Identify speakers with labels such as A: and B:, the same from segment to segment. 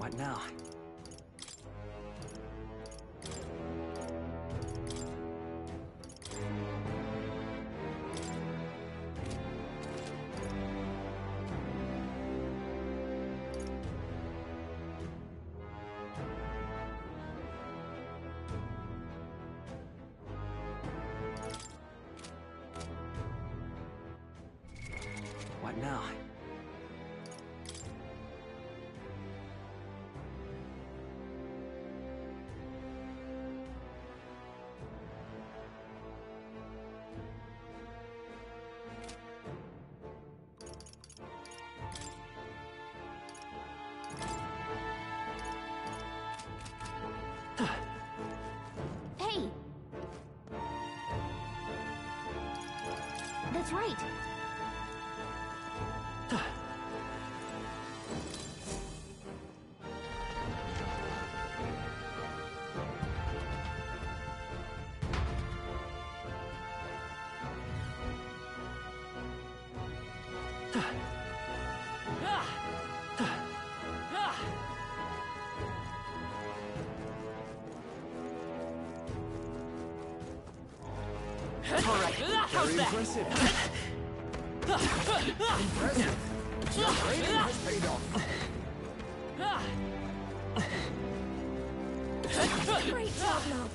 A: What now? What now?
B: Hey! That's right!
A: Alright, how's that?
C: Impressive. Impressive. Your training has paid off.
B: Great job, love!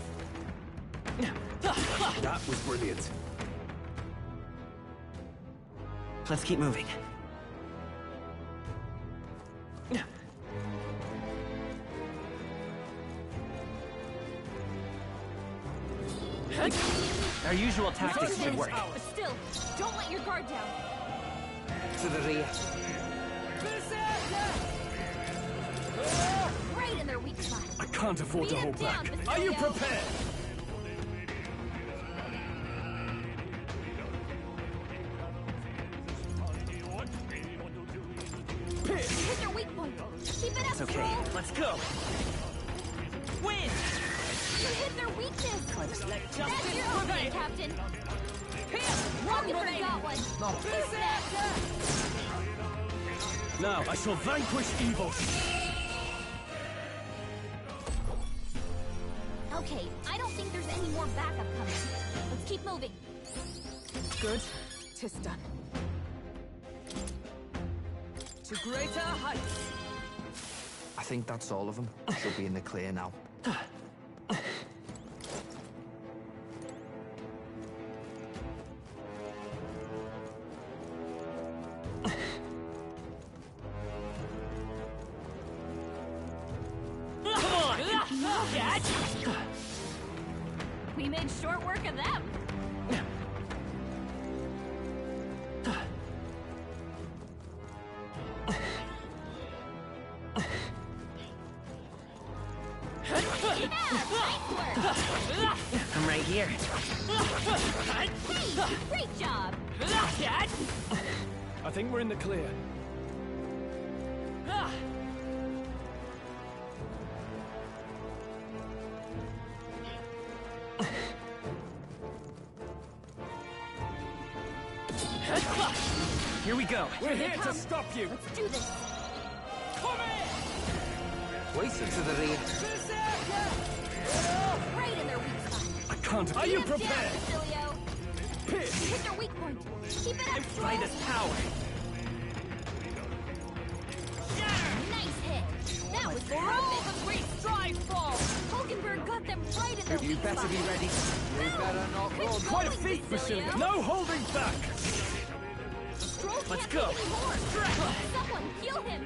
C: That was brilliant.
A: Let's keep moving. Our usual tactics should work.
B: But still, don't let your guard down.
A: To the rear.
B: Right in their weak spot.
C: I can't afford
B: Beat
C: to
B: him
C: hold
B: down,
C: back.
B: Basilio.
C: Are you prepared?
B: Hit their weak point. Keep it up,
A: It's okay.
B: Stroll.
A: Let's go. Win!
B: You hit their weakness.
A: Let's let
B: That's
A: justice
B: your opening,
A: prevail.
B: Captain. Rocket got one.
C: Now I shall vanquish evil.
B: Okay, I don't think there's any more backup coming. Let's keep moving.
D: Good. 'Tis done. To greater heights.
E: I think that's all of them. She'll be in the clear now.
B: We made short work of them.
A: I'm right here.
B: Hey, great job.
C: I think we're in the clear.
A: Here we go.
C: We're here to stop you.
B: Let's do this.
E: Waiting to the rear.
B: Right in their weak spot.
C: I can't. Are
B: Beat
C: you
B: him down,
C: prepared?
B: Basilio.
C: Pitch.
B: Hit their weak point. Keep it up, Stroll.
A: Fight this power.
B: Nice hit. That was perfect.
D: We strive for.
B: Hulkenberg got them right in their
E: You
B: weak
E: better
B: spot.
E: be ready. You better not run.
C: Quite a feat, Basilio. No holding back.
B: Stroll
A: Let's
B: can't
A: go.
B: take anymore. Someone heal him.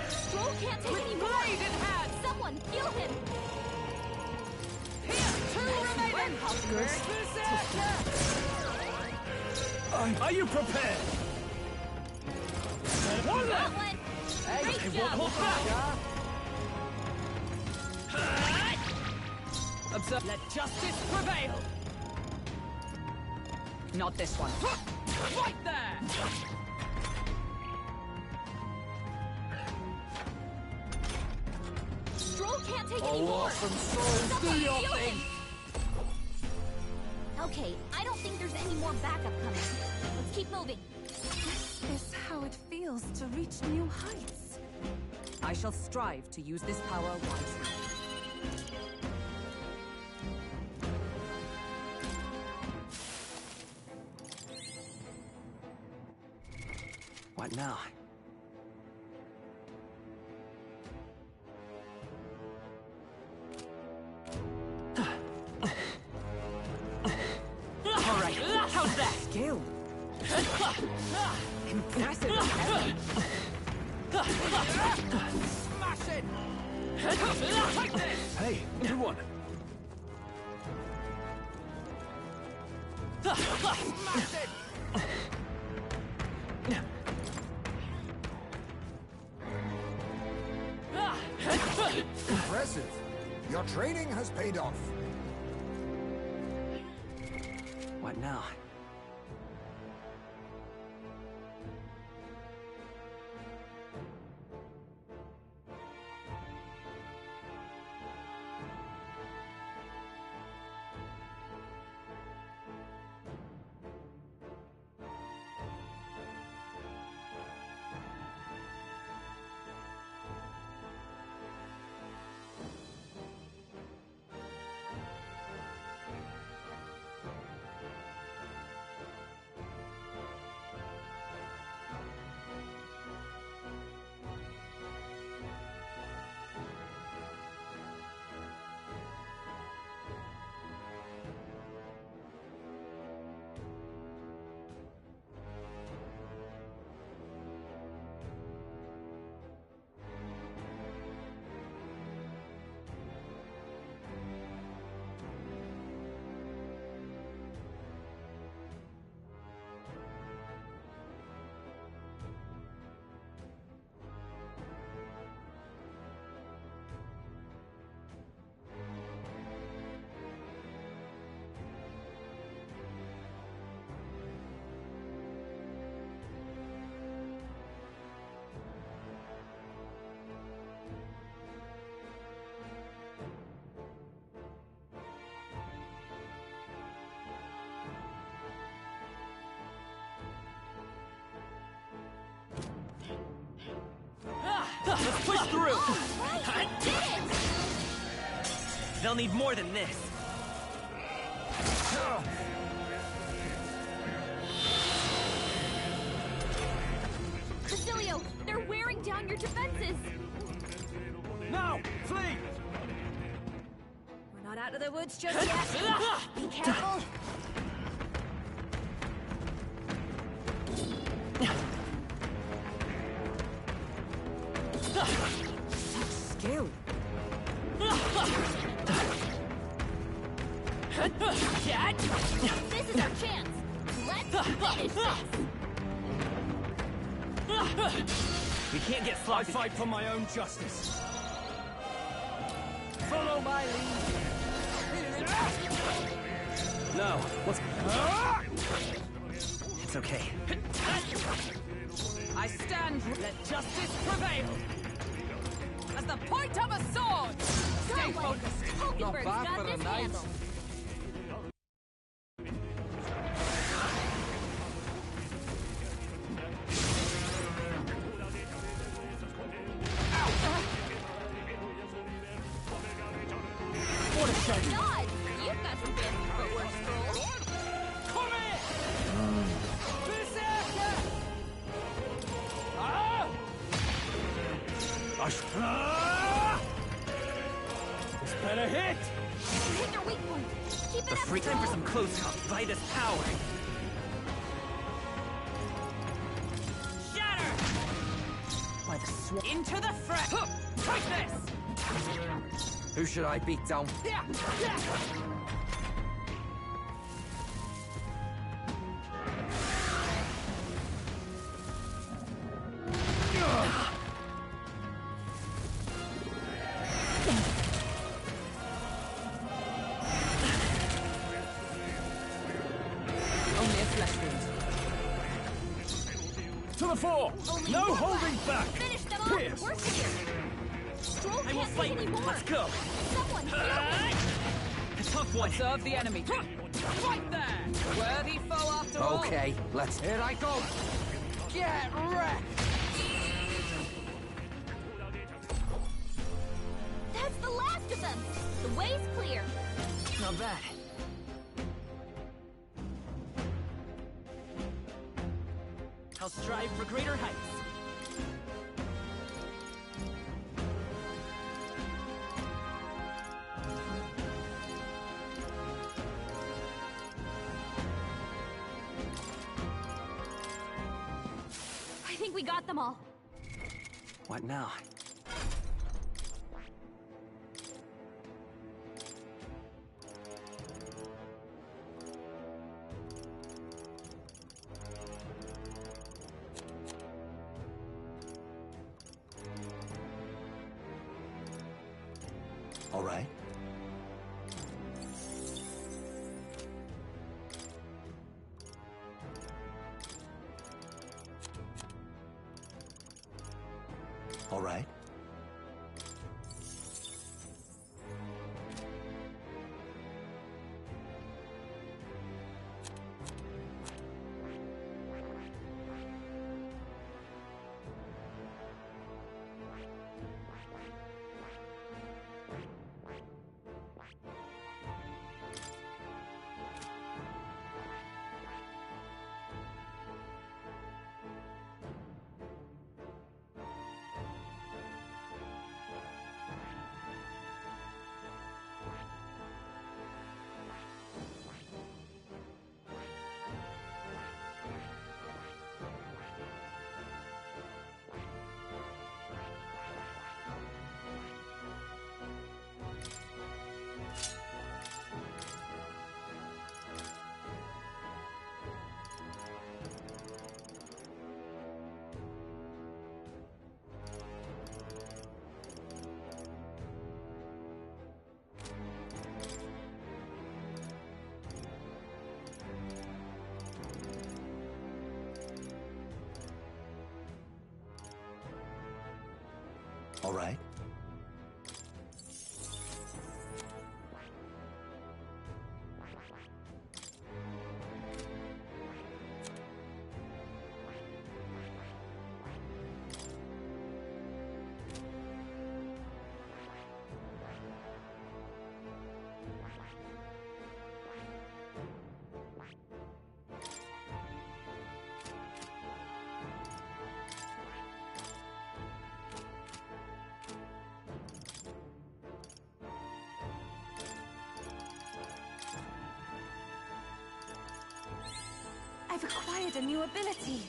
B: Stroll can't take anymore.
D: Blade in hand.
B: Someone heal him.
D: Here, two remaining.
B: Hulkenberg.
C: Are you prepared? One
B: Got
C: left.
B: one.
E: Hey,
B: Great
E: I
B: job.
E: won't hold back.
D: Observe. Let justice prevail. Not this one. Right there.
B: Stroll can't take
E: Oh,
B: anymore.
E: awesome souls, do
B: Someone
E: your
B: heal
E: thing.
B: him. Okay, I don't think there's any more backup coming. Let's keep moving.
F: Is this how it feels to reach new heights?
D: I shall strive to use this power wisely.
A: What now? All right, how's that?
D: Skill. Impressive.
C: Smash it! Hey, good one. Smash it!
G: Impressive. Your training has paid off.
A: What now? Let's push through!
B: I did it!
A: They'll need more than this.
B: Basilio, they're wearing down your defenses!
C: Now, flee!
B: We're not out of the woods just yet. Be careful!
D: Skill.
B: This is our chance! Let's finish this!
A: We can't get
C: I
A: sloppy.
C: fight for my own justice. Follow my lead. Now, what's...
A: It's okay.
D: I stand. Let justice prevail. As the point of a sword. Stay focused.
B: Hulkenberg's
C: bad
B: got
C: for a
B: this
C: night.
B: handled.
C: What a shame.
B: God, you've got some fancy footwork scrolls.
C: Come here! Berserker! This better hit!
B: Hit their weak point. Keep it
A: The
B: up,
A: free time for
B: Joel.
A: some close up. By this power. Shatter!
D: By the sword. Into the threat. Take this.
E: Who should I beat down?
D: Yeah. Yeah. Only a flesh wound.
C: To the fore!
B: Only
C: No
B: one
C: holding
B: left.
C: back!
B: Finish them off.
C: Pierce.
B: We're clear. Stroll
A: I will
B: can't
A: fight
B: take
A: with
B: any
A: you.
B: more.
A: Let's go.
B: Someone help me.
A: A tough one.
D: Serve the enemy. Right there! Worthy foe after all.
E: Okay, let's... Here I go! Get wrecked!
B: That's the last of them! The way's clear!
A: Not bad. I'll strive for greater heights.
B: I think we got them all.
A: What now?
E: All right. All right. All right.
F: I've acquired a new ability.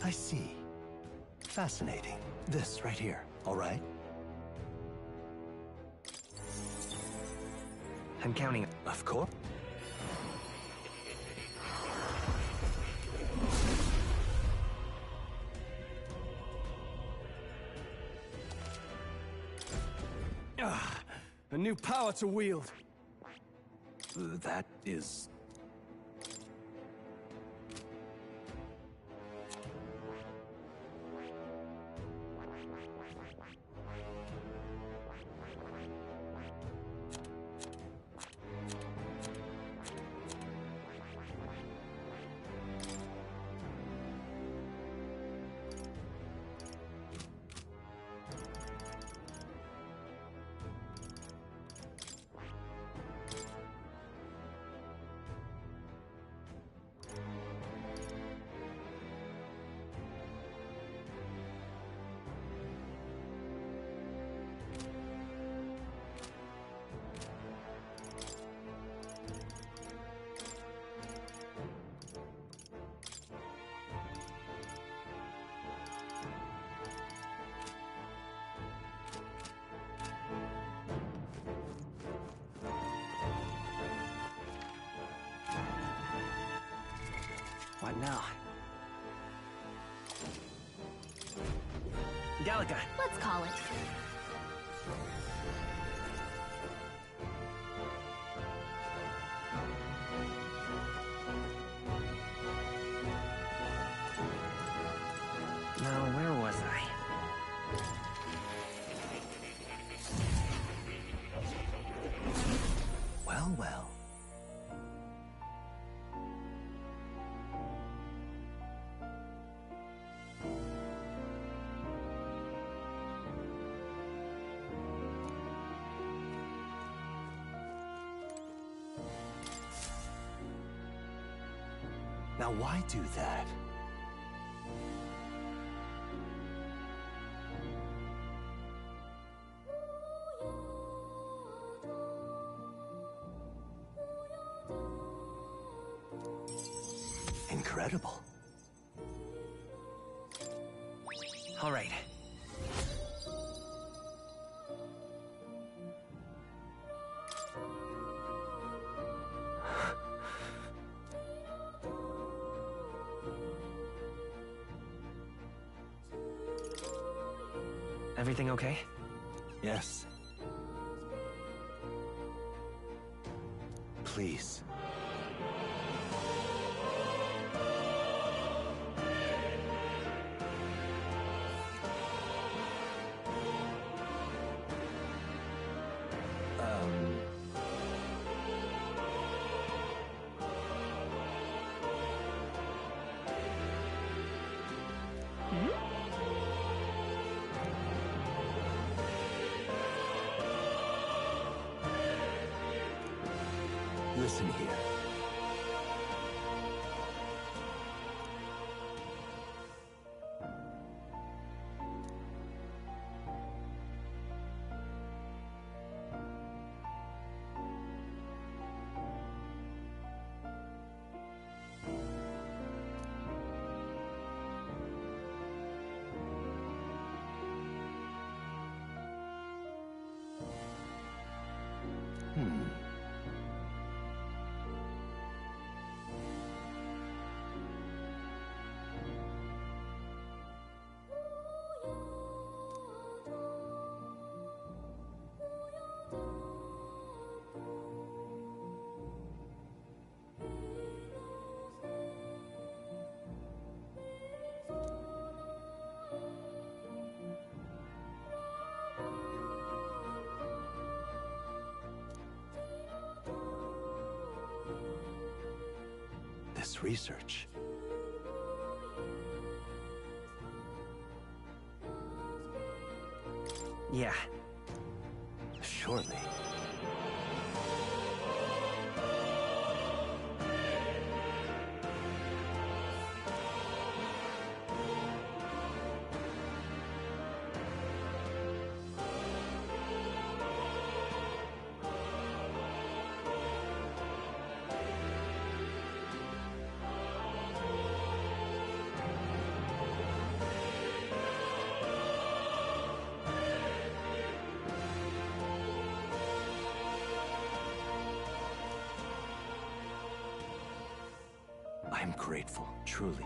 E: I see. Fascinating. This right here. All right.
A: I'm counting.
E: Of course.
C: A new power to wield.
E: That is...
A: What now? Gallica.
B: Let's call it.
A: Now, where was I?
E: Well, well. Now, why do that? Incredible.
A: All right. Everything okay?
E: Yes. Please. Listen here. This research.
A: Yeah.
E: Surely. I'm grateful, truly.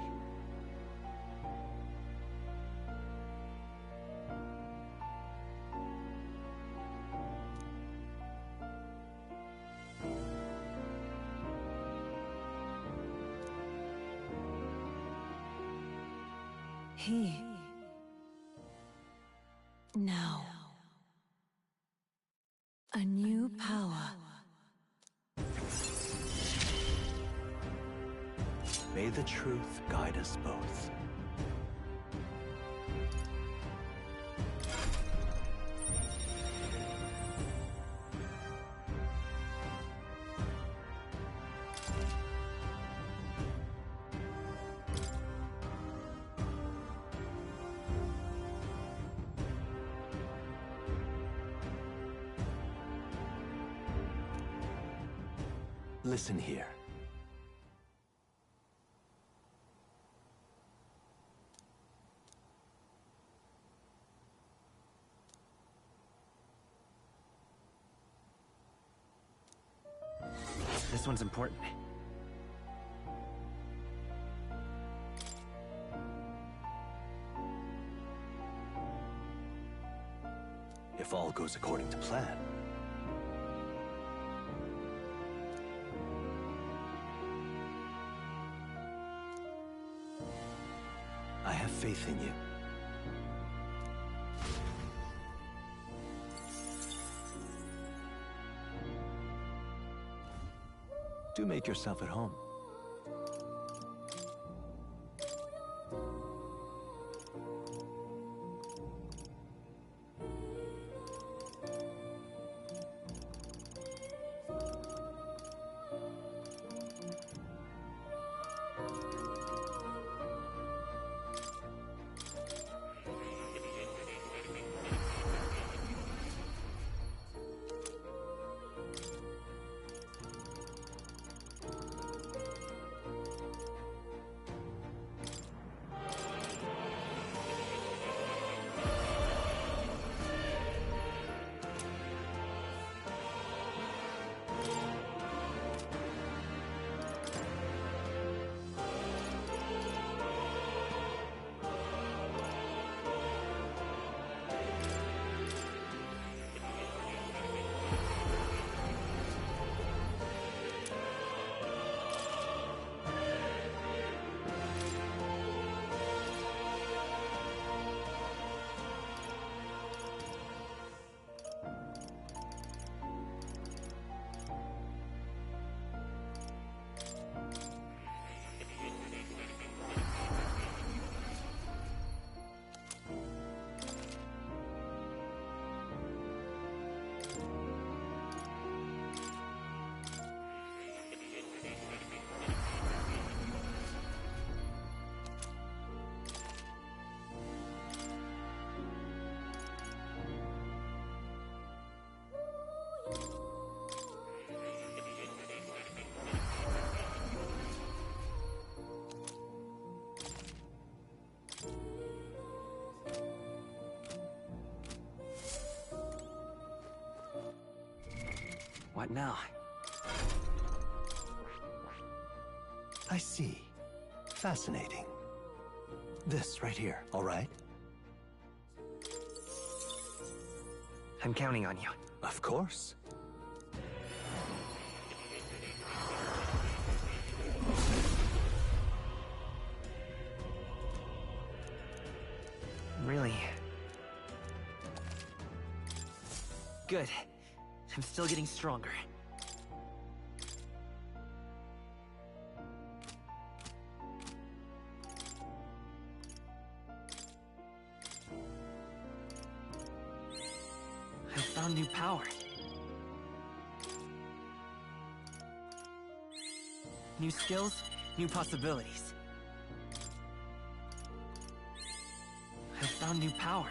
F: He. Now. A new power.
E: May the truth guide us both. Listen here.
A: This one's important.
E: If all goes according to plan. I have faith in you. Do make yourself at home.
A: What now?
E: I see. Fascinating. This right here, all right?
A: I'm counting on you.
E: Of course.
A: Really? Good. I'm still getting stronger. I found new power. New skills, new possibilities. I found new power.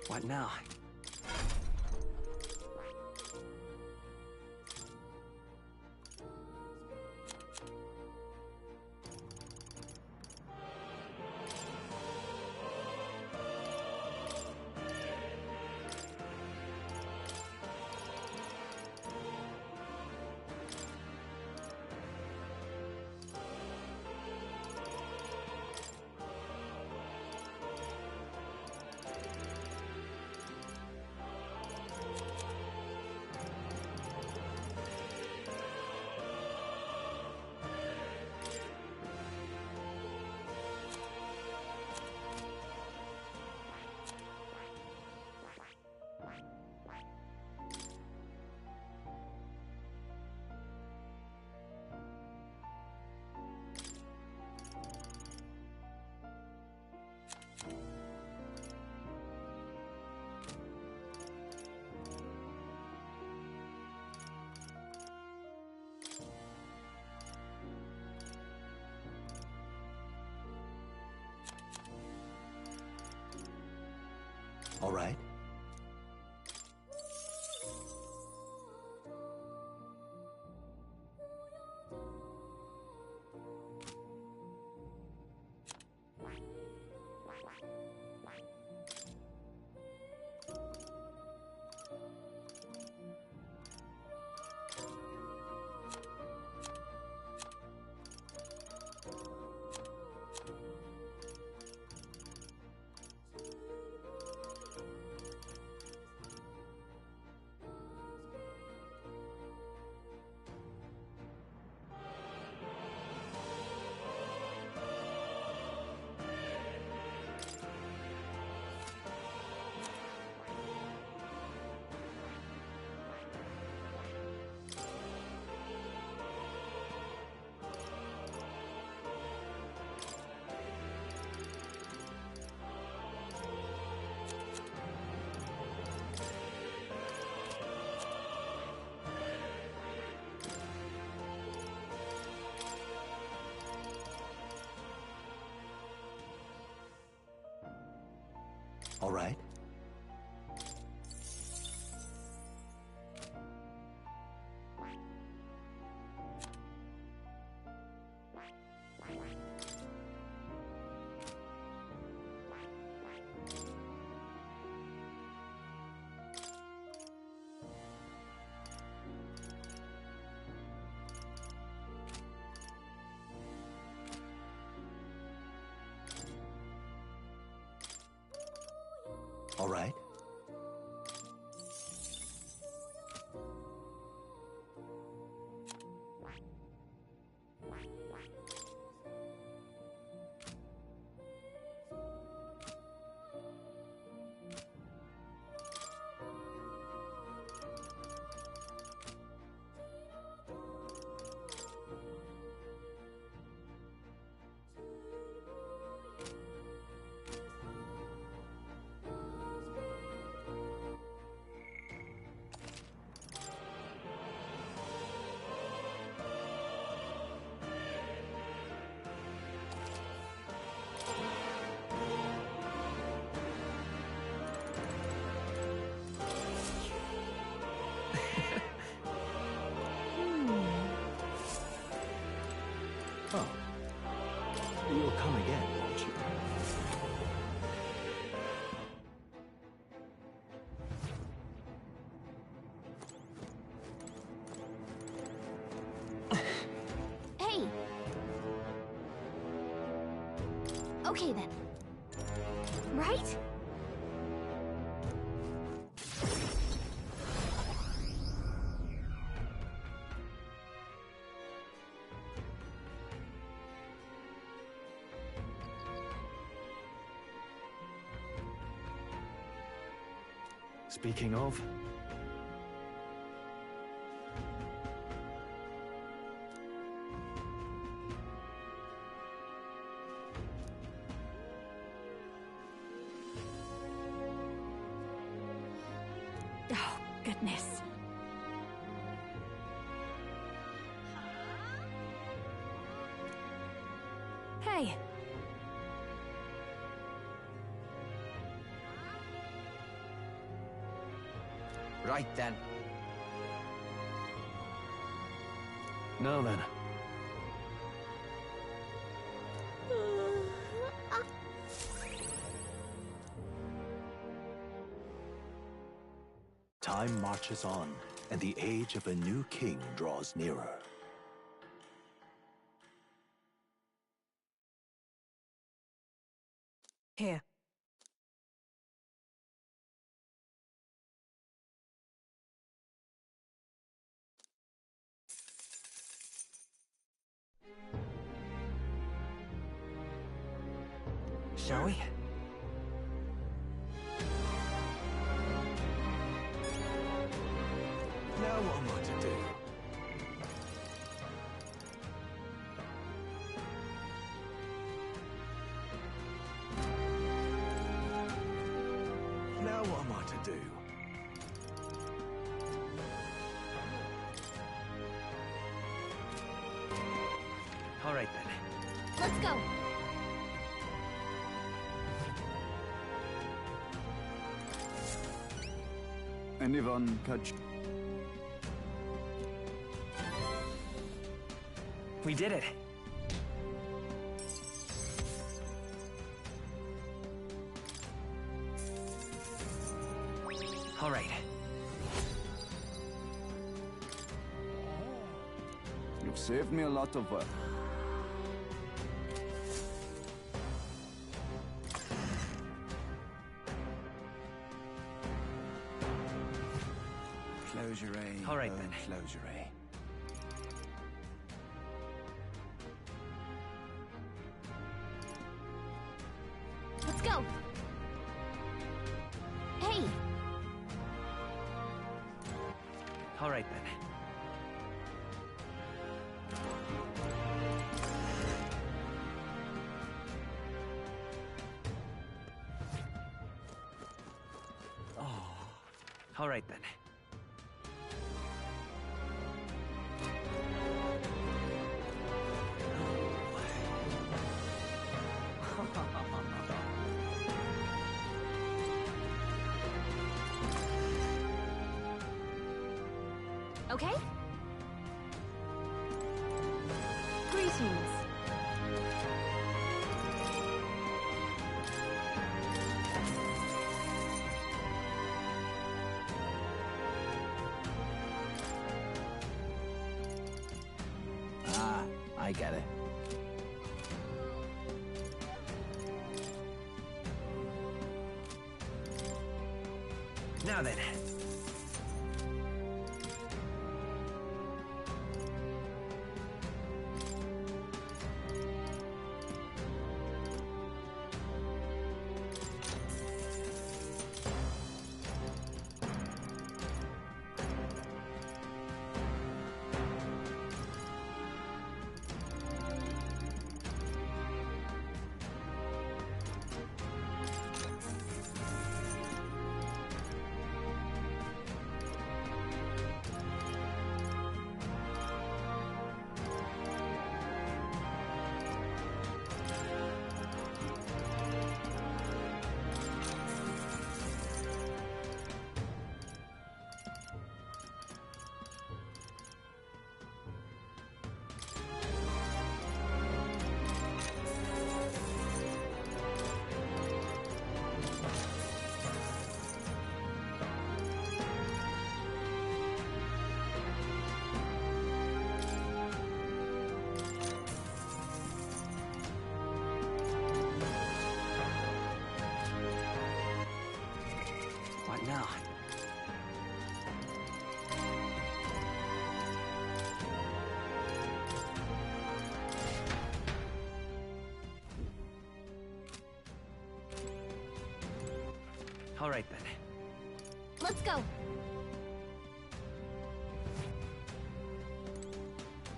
A: What now?
E: All right? All right. All right. Oh. You'll come again, won't you?
B: Hey! Okay then. Right?
E: Speaking of...
F: Oh, goodness. Hey.
A: Right then.
E: Now then. Time marches on, and the age of a new king draws nearer.
F: Here.
A: Shall we?
E: Now what am I to do? Now what am I to do?
A: All right then.
B: Let's go!
H: Anyone catch?
A: We did it. All right.
H: You've saved me a lot of work.
E: Closure A.
A: All right then.
E: Closure A.
B: Let's go! Hey!
A: All right then. All right then.
B: Okay?
F: Greetings.
E: Ah, I get it.
A: Now then. What now? All right then.
B: Let's go.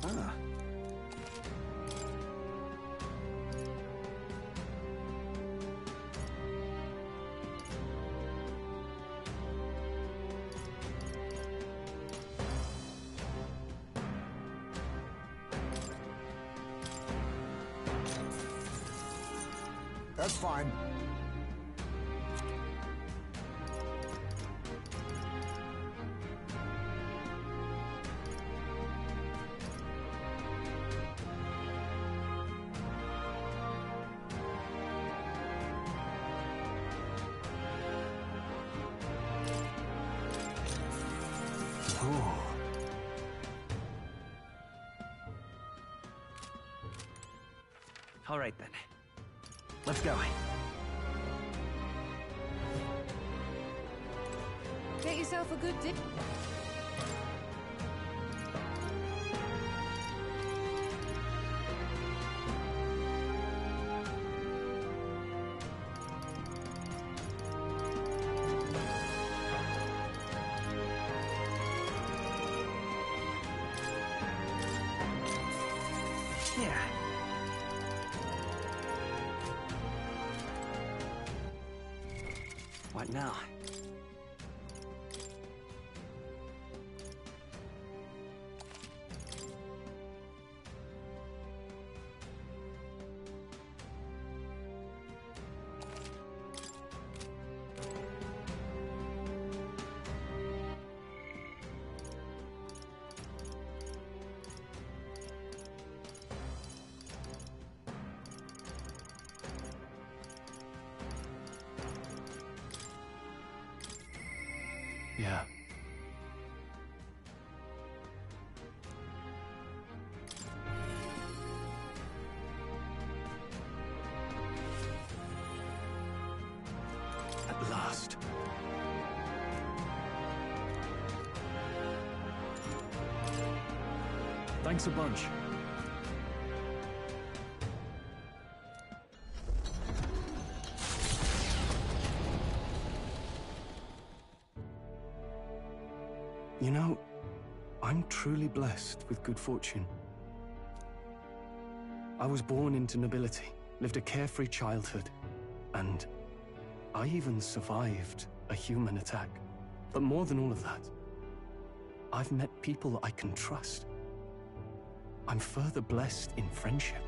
E: Ah.
G: That's fine.
E: Ooh.
A: All right then. Let's go.
F: Get yourself a good dip.
A: Yeah. What now?
E: Yeah. At last. Thanks a bunch. You know, I'm truly blessed with good fortune. I was born into nobility, lived a carefree childhood, and I even survived a human attack. But more than all of that, I've met people I can trust. I'm further blessed in friendship.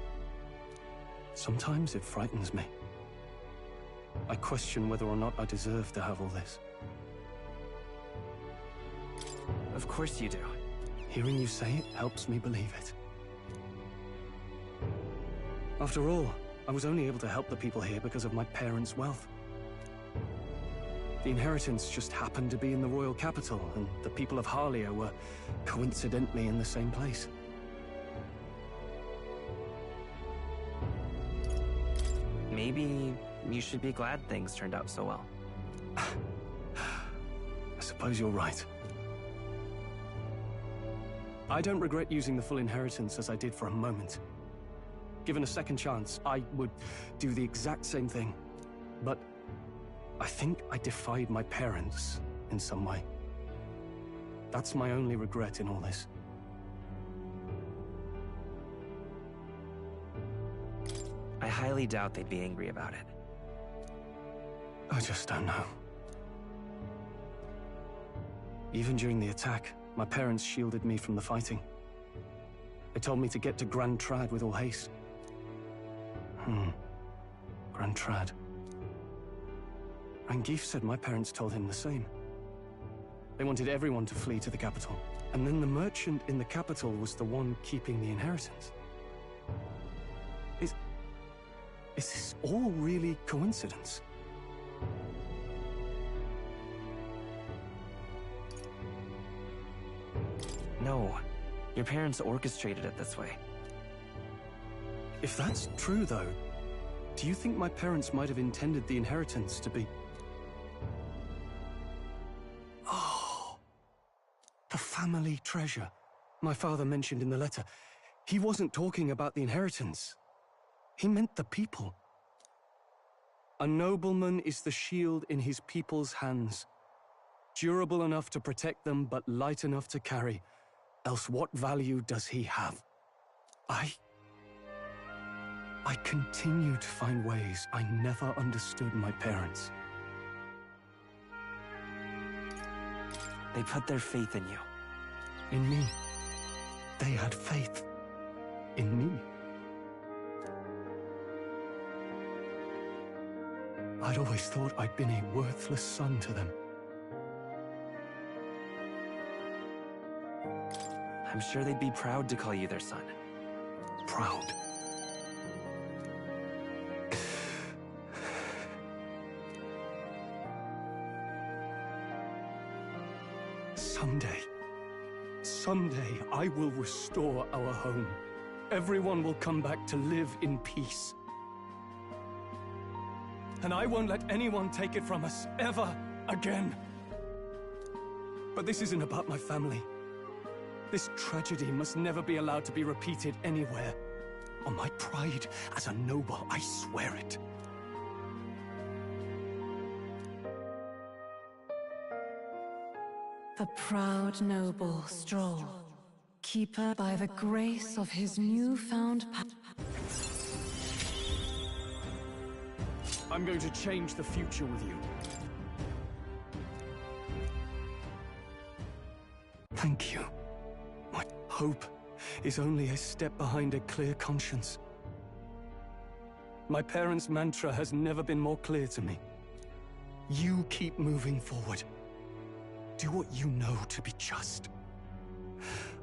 E: Sometimes it frightens me. I question whether or not I deserve to have all this.
A: Of course you do.
E: Hearing you say it helps me believe it. After all, I was only able to help the people here because of my parents' wealth. The inheritance just happened to be in the royal capital, and the people of Harlia were coincidentally in the same place.
A: Maybe you should be glad things turned out so well.
E: I suppose you're right. I don't regret using the full inheritance as I did for a moment. Given a second chance, I would do the exact same thing. But I think I defied my parents in some way. That's my only regret in all this.
A: I highly doubt they'd be angry about it.
E: I just don't know. Even during the attack, my parents shielded me from the fighting. They told me to get to Grand Trad with all haste. Grand Trad. Rangif said my parents told him the same. They wanted everyone to flee to the capital. And then the merchant in the capital was the one keeping the inheritance. Is this all really coincidence?
A: No, your parents orchestrated it this way.
E: If that's true, though, do you think my parents might have intended the inheritance to be... Oh, the family treasure my father mentioned in the letter. He wasn't talking about the inheritance. He meant the people. A nobleman is the shield in his people's hands, durable enough to protect them, but light enough to carry. Else what value does he have? I continue to find ways I never understood my parents.
A: They put their faith in you.
E: In me. They had faith in me. I'd always thought I'd been a worthless son to them.
A: I'm sure they'd be proud to call you their son.
E: Proud. Someday, I will restore our home. Everyone will come back to live in peace. And I won't let anyone take it from us, ever again. But this isn't about my family. This tragedy must never be allowed to be repeated anywhere. On my pride as a noble, I swear it.
F: The proud noble Stroll, keeper by the grace of his newfound power.
E: I'm going to change the future with you. Thank you. My hope is only a step behind a clear conscience. My parents' mantra has never been more clear to me. You keep moving forward. Do what you know to be just.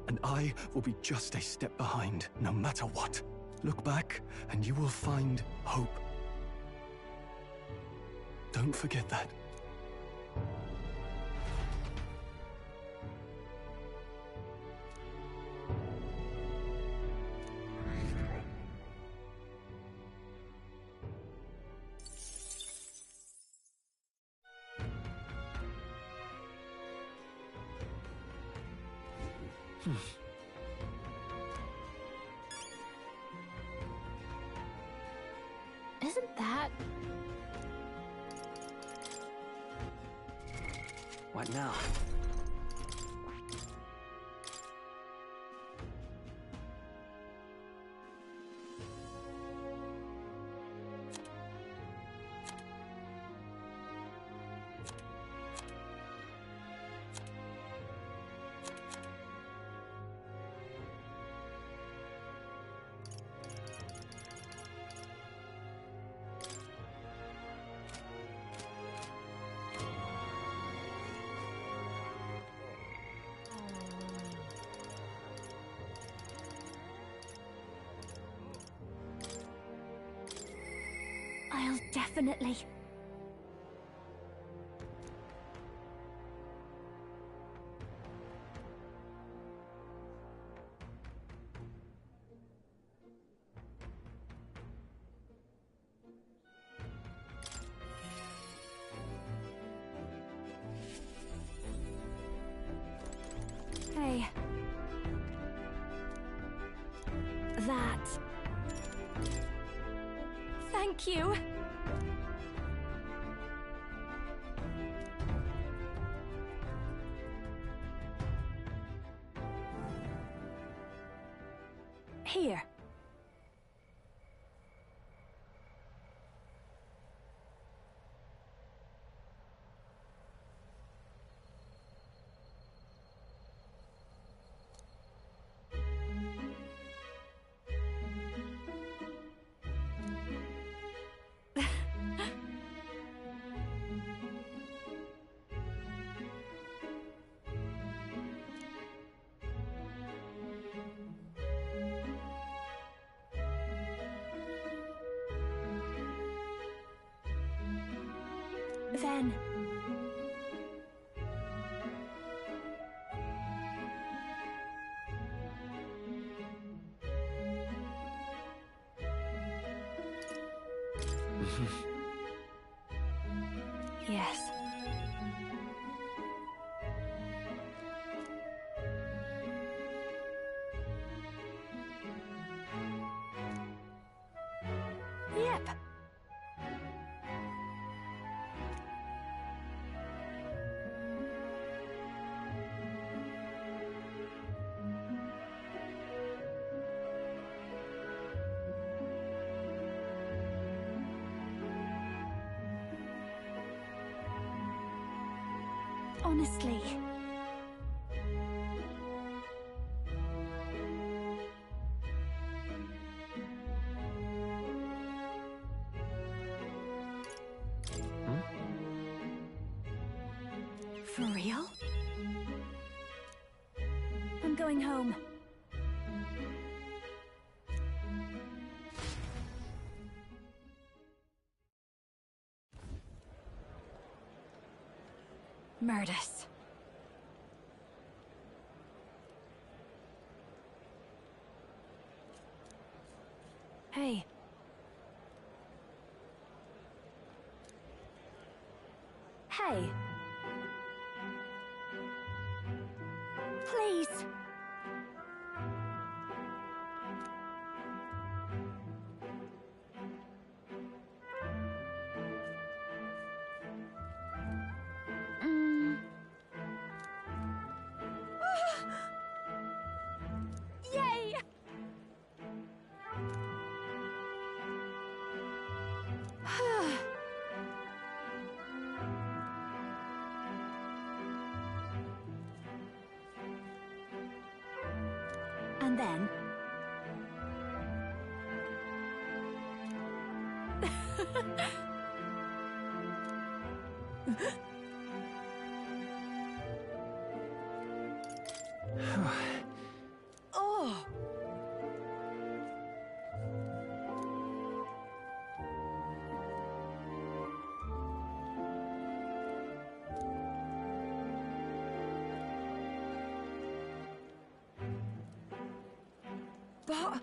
E: And I will be just a step behind, no matter what. Look back, and you will find hope. Don't forget that.
B: Isn't that...
A: What now?
B: Definitely. Hey. That. Thank you. Here. Then. Yes. Yep. Honestly. For real? I'm going home. Murders. Hey. Hey. Please. Yay! And then... oh! But...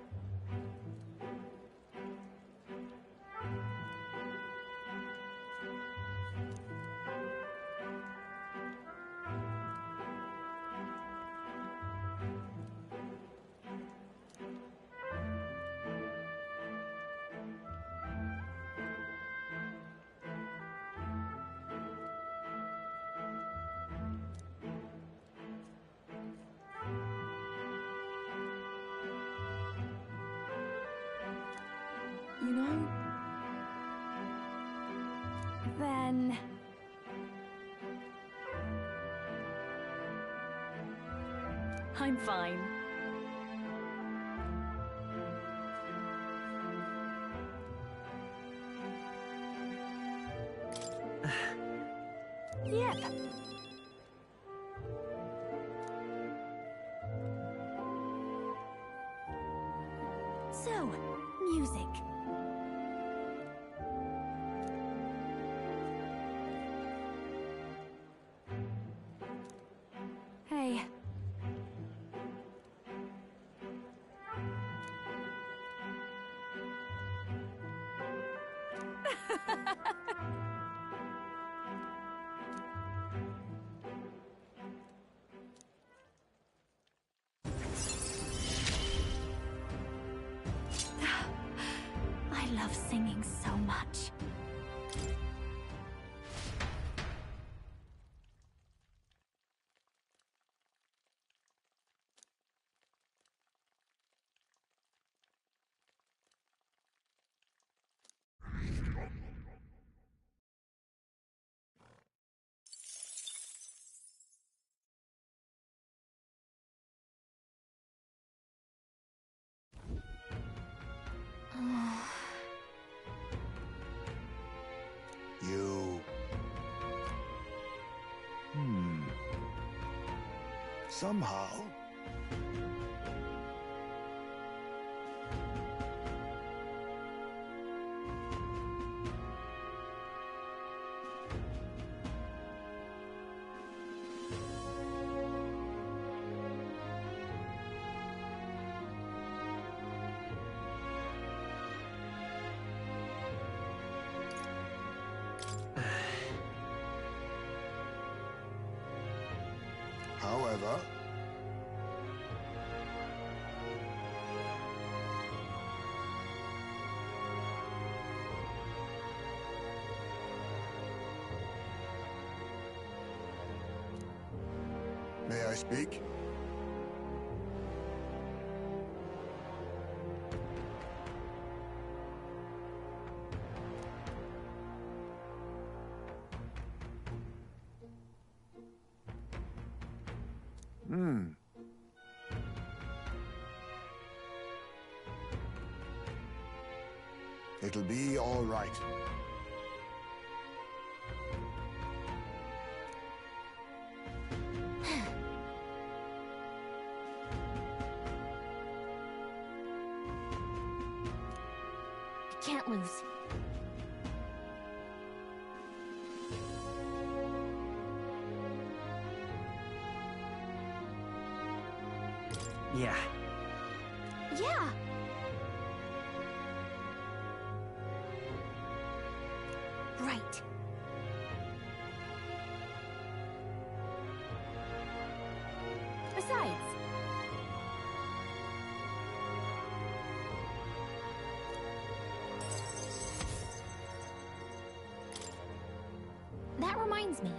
B: You know... Then... I'm fine. Yep. So, music. I love singing so much.
G: You... Somehow... However... May I speak? It'll be all right.
B: Can't lose.
A: Yeah.
B: Yeah. Right. Besides, that reminds me.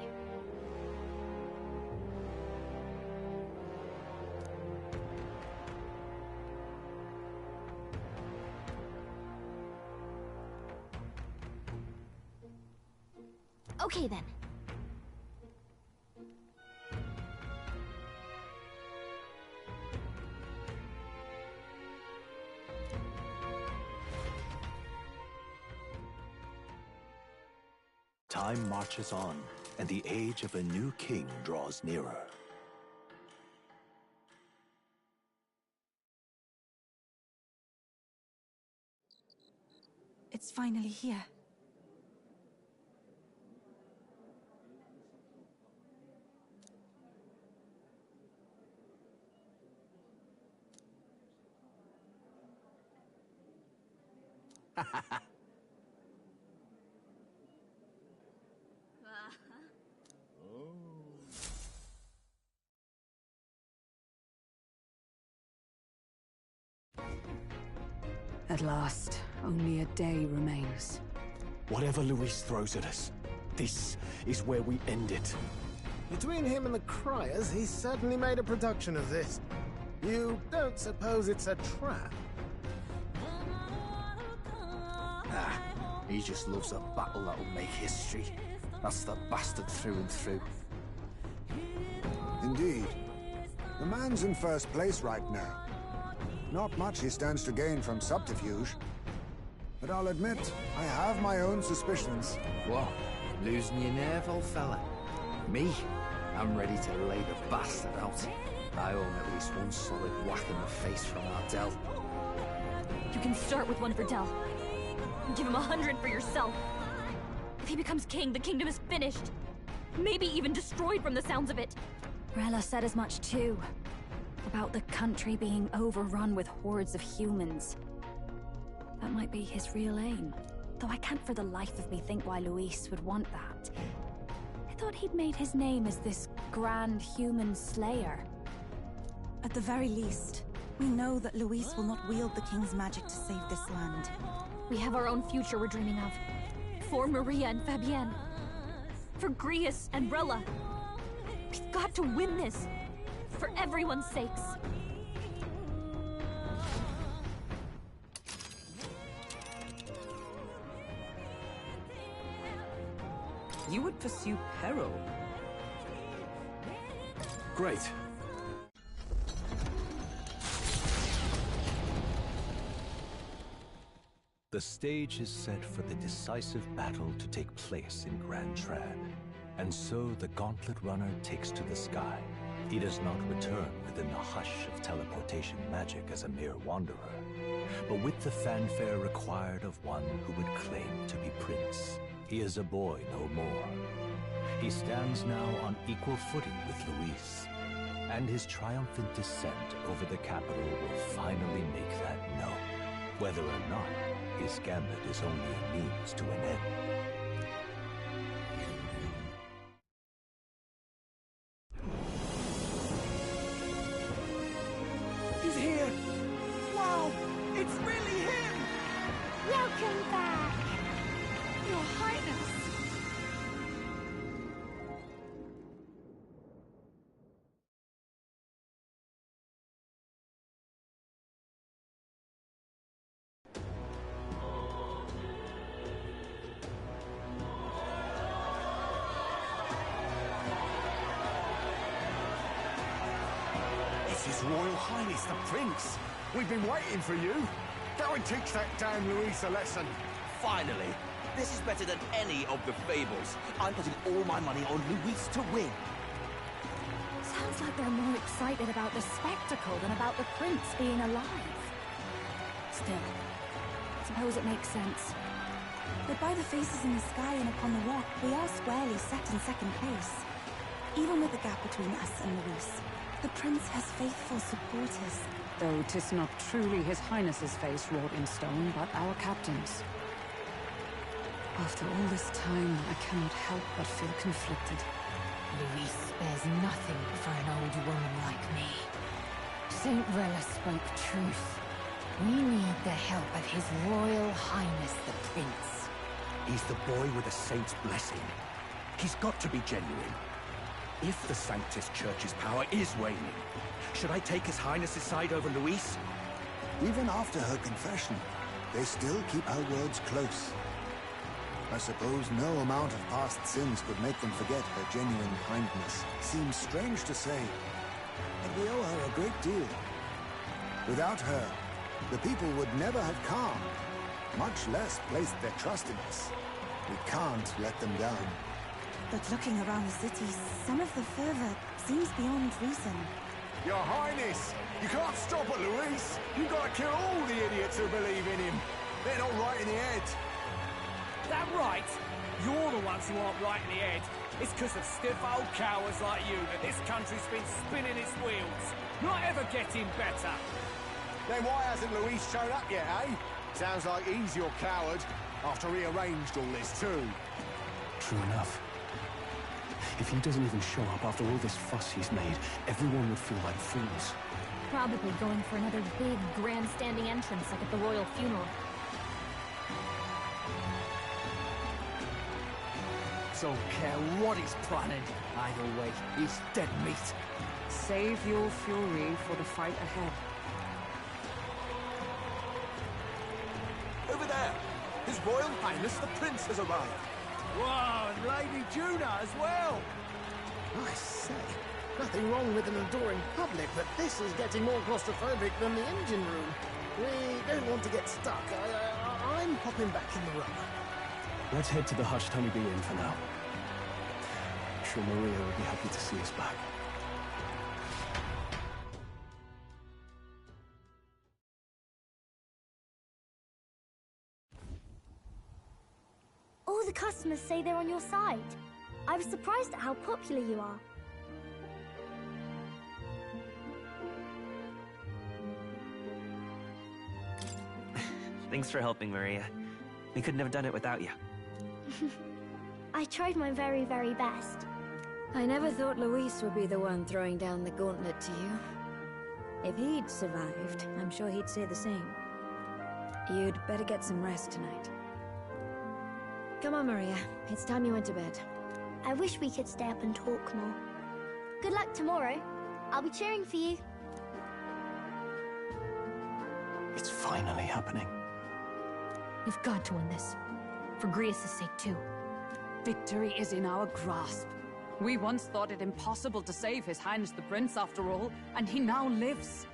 B: Okay then.
I: Time marches on, and the age of a new king draws nearer.
F: It's finally here. At last, only a day remains.
E: Whatever Luis throws at us, this is where we end it.
J: Between him and the Criers, he's certainly made a production of this. You don't suppose it's a trap?
K: Nah, he just loves a battle that'll make history. That's the bastard through and through.
G: Indeed. The man's in first place right now. Not much he stands to gain from subterfuge. But I'll admit, I have my own suspicions.
K: What? Losing your nerve, old fella? Me? I'm ready to lay the bastard out. I owe him at least one solid whack in the face from Ardell.
B: You can start with one for Del. Give him 100 for yourself. If he becomes king, the kingdom is finished. Maybe even destroyed from the sounds of it. Rella said as much too. About the country being overrun with hordes of humans. That might be his real aim. Though I can't for the life of me think why Luis would want that. I thought he'd made his name as this grand human slayer.
L: At the very least, we know that Luis will not wield the king's magic to save this land.
B: We have our own future we're dreaming of. For Maria and Fabienne. For Grius and Rella. We've got to win this. For everyone's sakes.
D: You would pursue peril?
E: Great.
I: The stage is set for the decisive battle to take place in Grand Trad. And so the Gauntlet Runner takes to the sky. He does not return within the hush of teleportation magic as a mere wanderer, but with the fanfare required of one who would claim to be prince. He is a boy no more. He stands now on equal footing with Luis, and his triumphant descent over the capital will finally make that known, whether or not his gambit is only a means to an end.
C: He's here! Wow! It's really him!
B: Welcome back!
L: Your Highness!
C: His Royal Highness the Prince! We've been waiting for you! Go and teach that damn Luis a lesson!
M: Finally! This is better than any of the fables. I'm putting all my money on Luis to win.
B: Sounds like they're more excited about the spectacle than about the prince being alive. Still, suppose it makes sense.
L: But by the faces in the sky and upon the rock, we are squarely set in second place. Even with the gap between us and Luis, the prince has faithful supporters.
F: Though 'tis not truly His Highness's face wrought in stone, but our captain's. After all this time, I cannot help but feel conflicted.
N: Luis spares nothing for an old woman like me. Saint Rella spoke truth. We need the help of His Royal Highness the Prince.
M: He's the boy with a saint's blessing. He's got to be genuine. If the Sanctus Church's power is waning, should I take His Highness's side over Luis?
G: Even after her confession, they still keep her words close. I suppose no amount of past sins could make them forget her genuine kindness. Seems strange to say, but we owe her a great deal. Without her, the people would never have come, much less placed their trust in us. We can't let them down.
L: But looking around the city, some of the fervor seems beyond reason.
C: Your Highness! You can't stop at Luis! You've got to kill all the idiots who believe in him! They're not right in the head!
O: That right? You're the ones who aren't right in the head. It's because of stiff old cowards like you that this country's been spinning its wheels. Not ever getting better.
C: Then why hasn't Luis shown up yet, eh? Sounds like he's your coward, after he arranged all this too.
E: True enough. If he doesn't even show up after all this fuss he's made, everyone would feel like fools.
B: Probably going for another big, grandstanding entrance like at the royal funeral.
K: Don't care what he's planning. Either way, he's dead meat.
F: Save your fury for the fight ahead.
M: Over there! His Royal Highness the Prince has arrived!
C: Wow, and Lady Juna as well!
J: I say, nothing wrong with an adoring public, but this is getting more claustrophobic than the engine room. We don't want to get stuck. I'm popping back in the rubber.
E: Let's head to the hushed honeybee inn for now. I'm sure Maria will be happy to see us back.
P: All the customers say they're on your side. I was surprised at how popular you are.
A: Thanks for helping, Maria. We couldn't have done it without you.
P: I tried my very, very best.
Q: I never thought Luis would be the one throwing down the gauntlet to you. If he'd survived, I'm sure he'd say the same. You'd better get some rest tonight. Come on, Maria. It's time you went to bed.
P: I wish we could stay up and talk more. Good luck tomorrow. I'll be cheering for you.
E: It's finally happening.
B: We've got to win this. For Grius' sake, too.
F: Victory is in our grasp. We once thought it impossible to save His Highness the Prince, after all, and he now lives.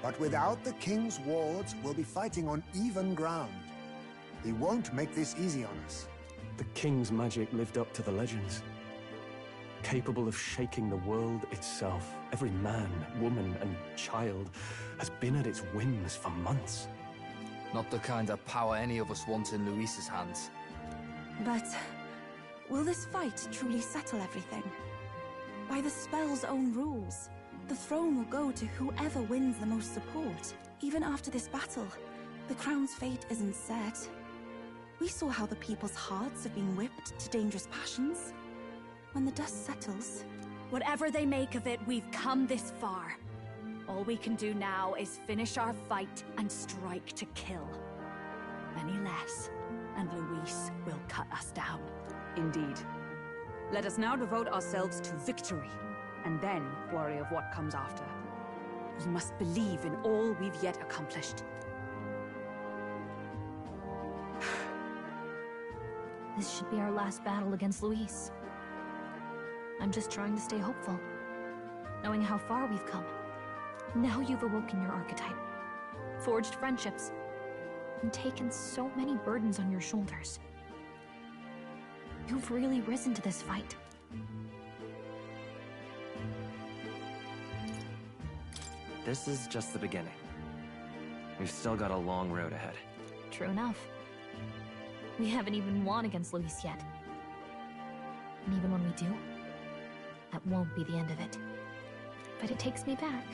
G: But without the king's wards, we'll be fighting on even ground. He won't make this easy on us.
E: The king's magic lived up to the legends. Capable of shaking the world itself. Every man, woman, and child has been at its whims for months.
K: Not the kind of power any of us want in Luis's hands.
L: But will this fight truly settle everything? By the spell's own rules, the throne will go to whoever wins the most support. Even after this battle, the crown's fate isn't set. We saw how the people's hearts have been whipped to dangerous passions. When the dust settles...
B: Whatever they make of it, we've come this far. All we can do now is finish our fight and strike to kill. Any less, and Luis will cut us down.
F: Indeed. Let us now devote ourselves to victory, and then worry of what comes after. We must believe in all we've yet accomplished.
B: This should be our last battle against Luis. I'm just trying to stay hopeful, knowing how far we've come. Now you've awoken your archetype, forged friendships, and taken so many burdens on your shoulders. You've really risen to this fight.
A: This is just the beginning. We've still got a long road ahead.
B: True enough. We haven't even won against Luis yet. And even when we do, that won't be the end of it. But it takes me back.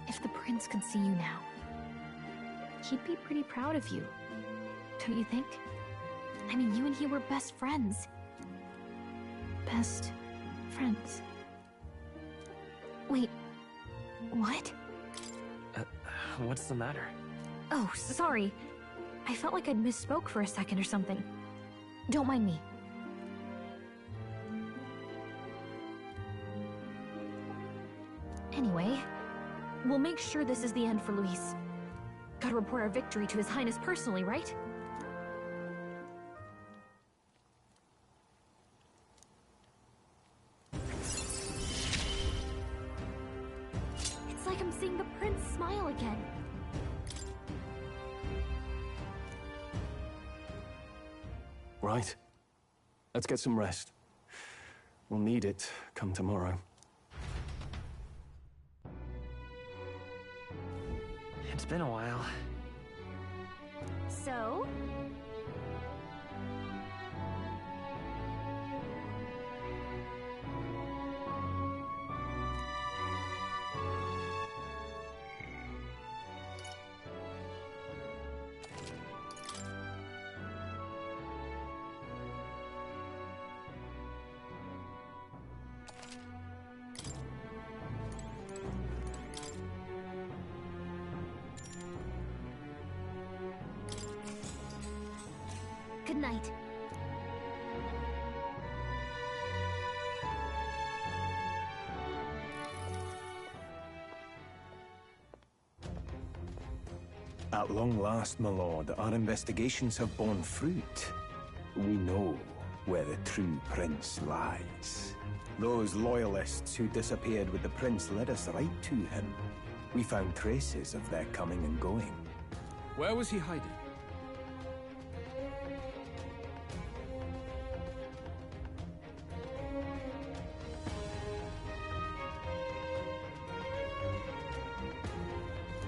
B: If the prince could see you now, he'd be pretty proud of you. Don't you think? I mean, you and he were best friends. Best friends. Wait, what?
A: What's the matter?
B: Oh, sorry. I felt like I'd misspoke for a second or something. Don't mind me. Anyway, we'll make sure this is the end for Luis. Gotta report our victory to His Highness personally, right? It's like I'm seeing the prince smile again.
E: Right. Let's get some rest. We'll need it come tomorrow.
A: It's been a while.
P: So? Good night.
M: At long last, my lord, our investigations have borne fruit. We know where the true prince lies. Those loyalists who disappeared with the prince led us right to him. We found traces of their coming and going.
R: Where was he hiding?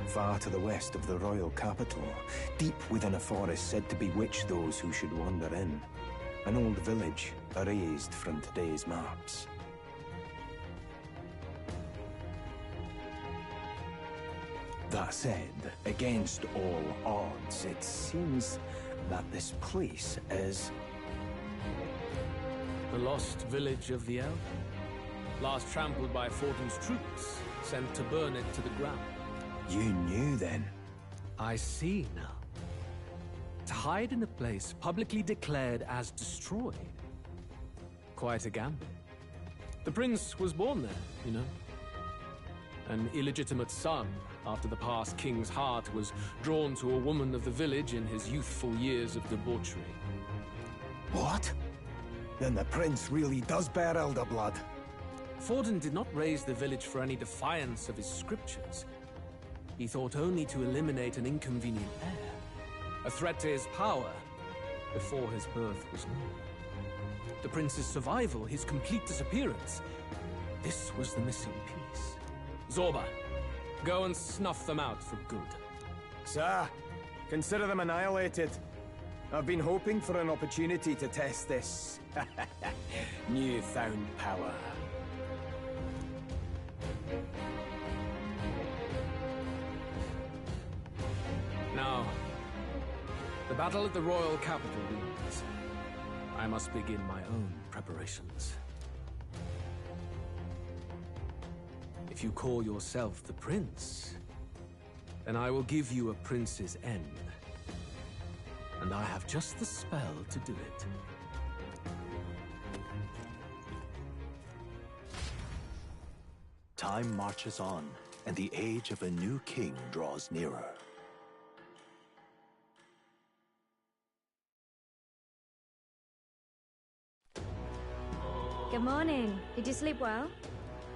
M: Far to the west of the royal capital, deep within a forest said to bewitch those who should wander in. An old village, erased from today's maps. That said, against all odds, it seems that this place is...
R: The lost village of the Elder. Last trampled by Fortin's troops, sent to burn it to the ground.
M: You knew then?
R: I see now. To hide in a place publicly declared as destroyed. Quite a gamble. The prince was born there, you know. An illegitimate son, after the past king's heart was drawn to a woman of the village in his youthful years of debauchery.
M: What? Then the prince really does bear elder blood.
R: Fortin did not raise the village for any defiance of his scriptures. He thought only to eliminate an inconvenient heir, a threat to his power, before his birth was known. The prince's survival, his complete disappearance, this was the missing piece. Zorba, go and snuff them out for good.
M: Sir, consider them annihilated. I've been hoping for an opportunity to test this newfound power.
R: Now, the battle at the royal capital looms. I must begin my own preparations. If you call yourself the prince, then I will give you a prince's end. And I have just the spell to do it.
I: Time marches on, and the age of a new king draws nearer.
Q: Good morning. Did you sleep well?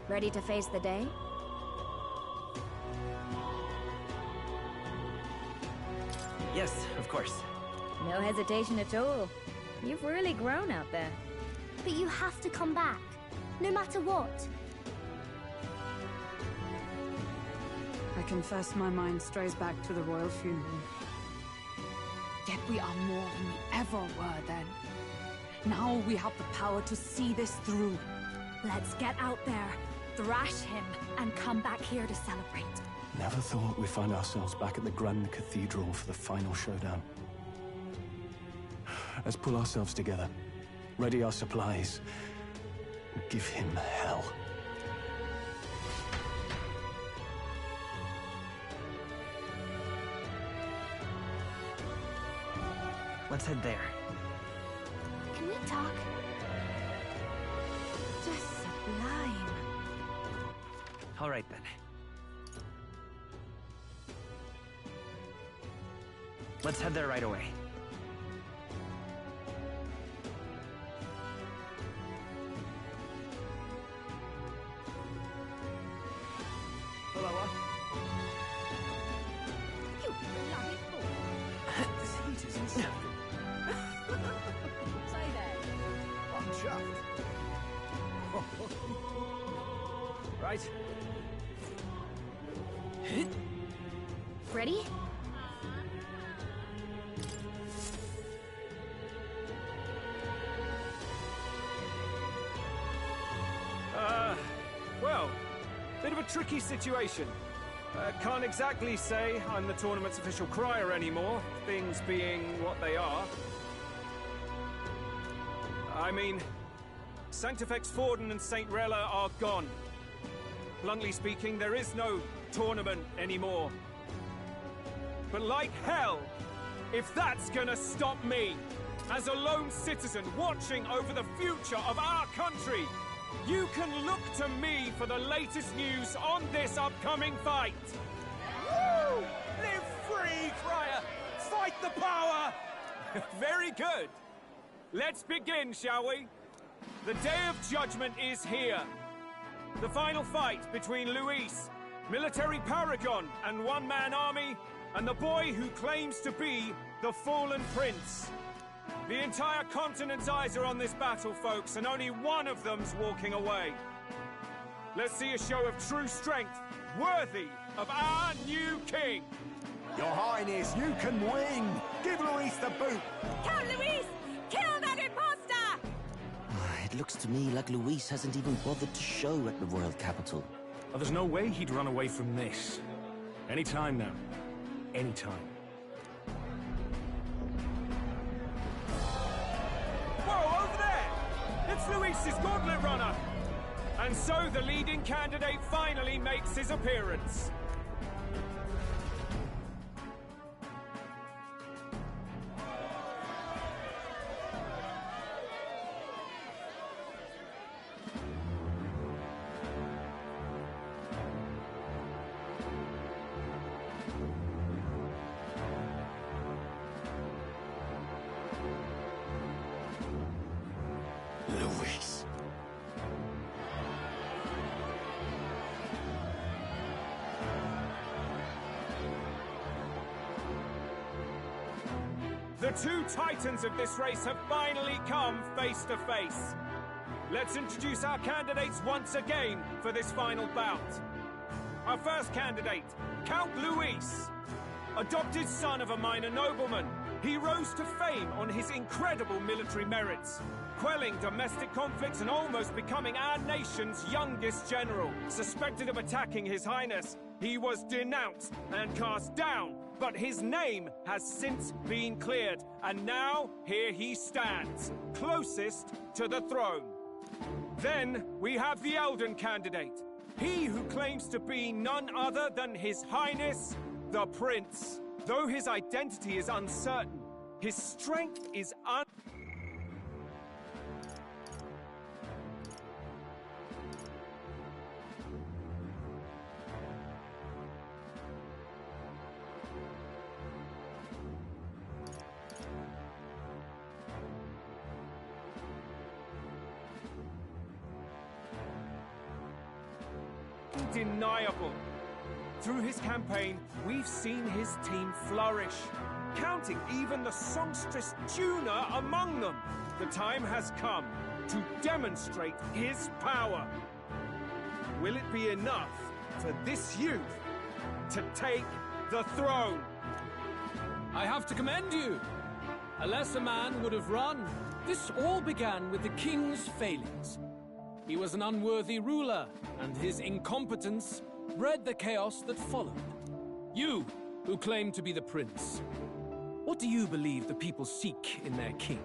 Q: Ready to face the day?
A: Yes, of course.
Q: No hesitation at all. You've really grown out there.
P: But you have to come back, no matter what.
F: I confess my mind strays back to the royal funeral. Yet we are more than we ever were then. Now we have the power to see this through.
B: Let's get out there, thrash him, and come back here to celebrate.
E: Never thought we'd find ourselves back at the Grand Cathedral for the final showdown. Let's pull ourselves together, ready our supplies, and give him hell.
A: Let's head there.
P: Can we talk?
Q: Just sublime.
A: All right, then. Let's head there right away.
O: Hello,
B: You bloody fool!
O: This heat is insane.
B: Say that.
O: I'm chuffed. Right.
P: Ready?
O: Well, bit of a tricky situation. Can't exactly say I'm the tournament's official crier anymore, things being what they are. I mean, Sanctifex Forden and St. Rella are gone. Bluntly speaking, there is no tournament anymore. But like hell, if that's gonna stop me, as a lone citizen watching over the future of our country, you can look to me for the latest news on this upcoming fight. Woo! Live free, crier! Fight the power! Very good. Let's begin, shall we? The Day of Judgment is here. The final fight between Luis, military paragon and one-man army, and the boy who claims to be the fallen prince. The entire continent's eyes are on this battle, folks, and only one of them's walking away. Let's see a show of true strength, worthy of our new king.
C: Your Highness, you can win! Give Luis the boot!
D: Count Luis! Kill that imposter!
S: It looks to me like Luis hasn't even bothered to show at the royal capital.
O: Oh, there's no way he'd run away from this.
M: Anytime now. Anytime.
O: Whoa, over there! It's Luis's Gauntlet Runner! And so the leading candidate finally makes his appearance.
C: Luis.
O: The two titans of this race have finally come face to face. Let's introduce our candidates once again for this final bout. Our first candidate, Count Luis. Adopted son of a minor nobleman, he rose to fame on his incredible military merits, quelling domestic conflicts and almost becoming our nation's youngest general. Suspected of attacking His Highness, he was denounced and cast down, but his name has since been cleared, and now here he stands, closest to the throne. Then we have the Elden candidate, he who claims to be none other than His Highness, the Prince. Though his identity is uncertain, his strength is undeniable. Through his campaign, we've seen his team flourish, counting even the songstress Tuna among them. The time has come to demonstrate his power. Will it be enough for this youth to take the throne?
R: I have to commend you. A lesser man would have run. This all began with the king's failings. He was an unworthy ruler, and his incompetence bred the chaos that followed. You, who claim to be the prince, what do you believe the people seek in their king?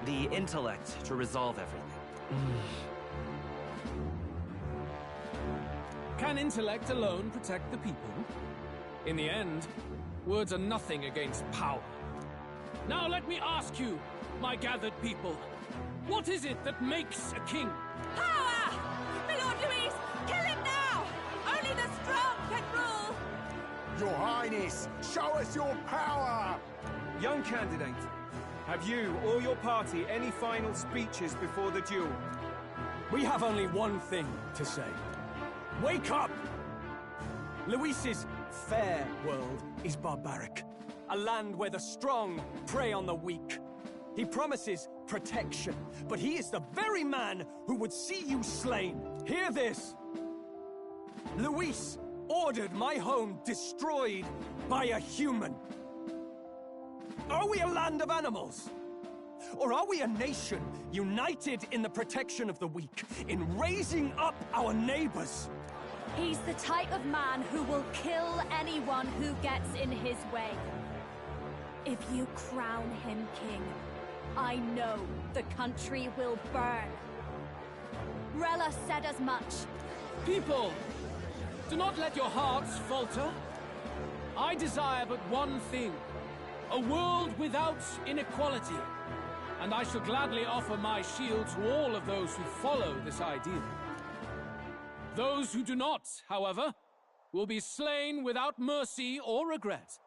A: The intellect to resolve everything.
R: Can intellect alone protect the people? In the end, words are nothing against power. Now let me ask you, my gathered people, what is it that makes a king?
D: Power! My Lord Luis, kill him now! Only the strong can rule!
C: Your Highness, show us your power!
O: Young candidate, have you or your party any final speeches before the duel?
M: We have only one thing to say. Wake up! Luis's fair world is barbaric. A land where the strong prey on the weak. He promises protection, but he is the very man who would see you slain. Hear this! Luis ordered my home destroyed by a human. Are we a land of animals? Or are we a nation united in the protection of the weak, in raising up our neighbors?
B: He's the type of man who will kill anyone who gets in his way. If you crown him king, I know the country will burn. Rella said as much.
R: People, do not let your hearts falter. I desire but one thing, a world without inequality. And I shall gladly offer my shield to all of those who follow this ideal. Those who do not, however, will be slain without mercy or regret.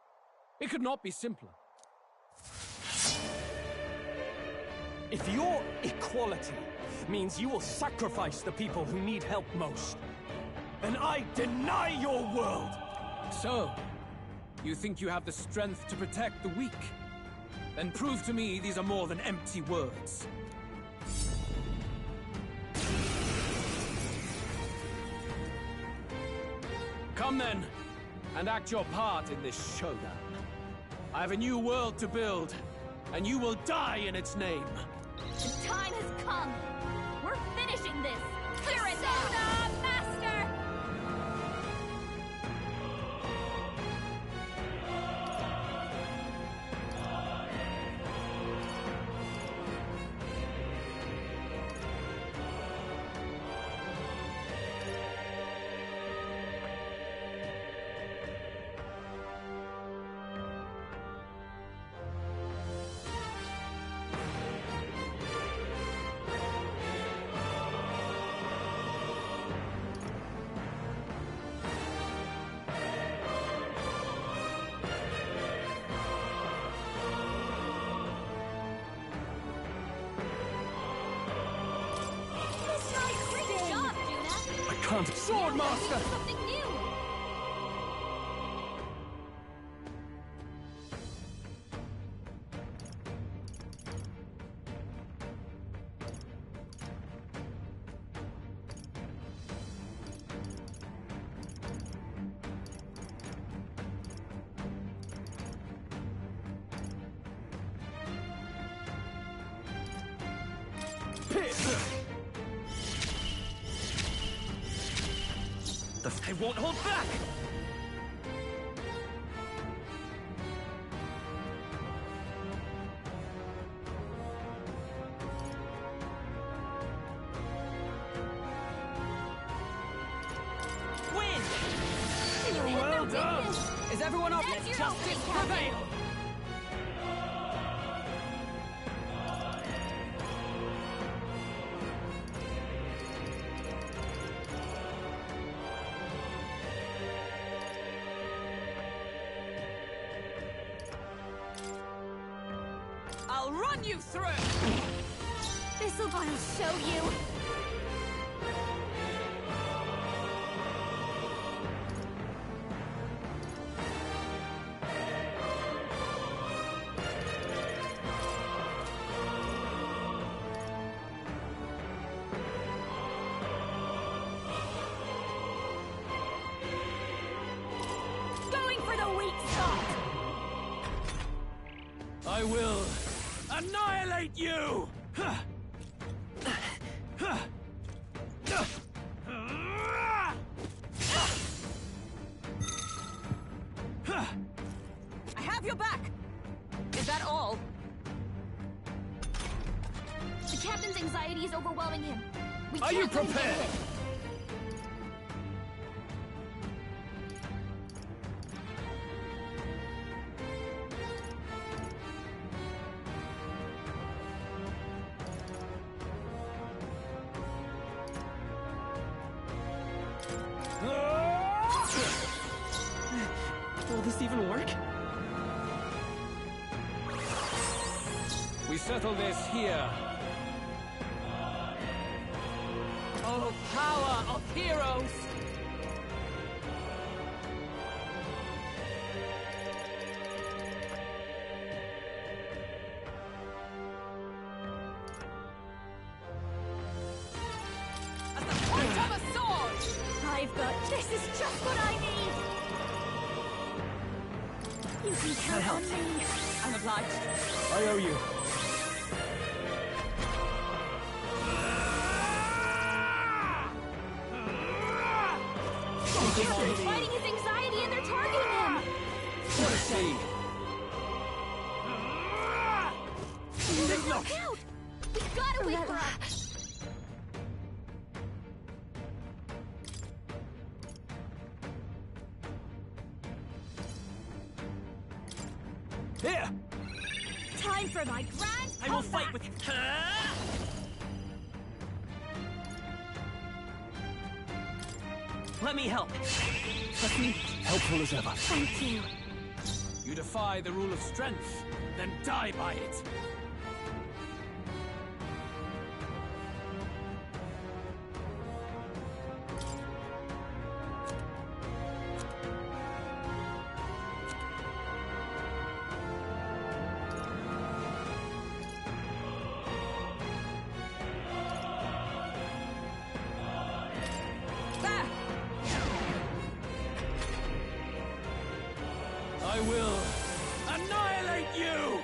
R: It could not be simpler.
M: If your equality means you will sacrifice the people who need help most, then I deny your world!
R: So, you think you have the strength to protect the weak? Then prove to me these are more than empty words. Come then, and act your part in this showdown. I have a new world to build, and you will die in its name.
B: The time has come. We're finishing this. Here and now, Master!
R: Sword Master!
B: Something new!
O: I won't hold back!
D: Win!
O: Well done!
D: Is everyone up?
B: That's
D: Let
B: your
D: justice
B: opening, Captain.
D: prevail! I'll run you through!
B: This'll show you! Going for the weak spot!
R: I will annihilate you!
D: I have your back! Is that all?
B: The captain's anxiety is overwhelming him. We
R: Are
B: can't
R: you
B: let him get
R: prepared?
B: hit.
R: Will this even work? We settle this here.
D: Oh, power of heroes! At the point of a sword!
B: I've got... This is just what I need! You can count on me.
D: I'm obliged.
R: I owe you.
B: The captain's fighting his anxiety and they're targeting him!
R: What a shame.
B: Look out! We've got to wait for us!
R: Here!
B: Time for my grand
O: I will fight with you. Let me help.
R: Let me helpful as ever.
B: Thank you.
R: You defy the rule of strength, then die by it. will annihilate you!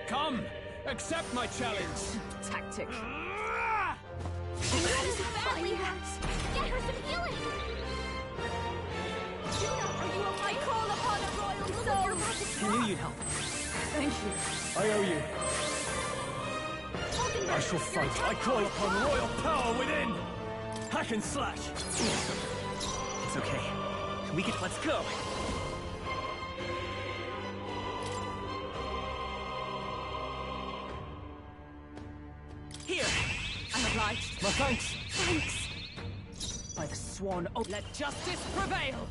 R: Come, accept my challenge.
F: Tactic.
B: Badly hurt. Get her some healing. Juno, are you okay? I call upon a royal soul.
A: I knew you'd help.
F: Thank you.
E: I owe you. I shall fight. I call upon royal power within. Hack and slash.
A: It's okay. Let's go.
D: Here. I'm obliged.
E: My thanks.
D: Thanks. By the sworn oath, let justice prevail.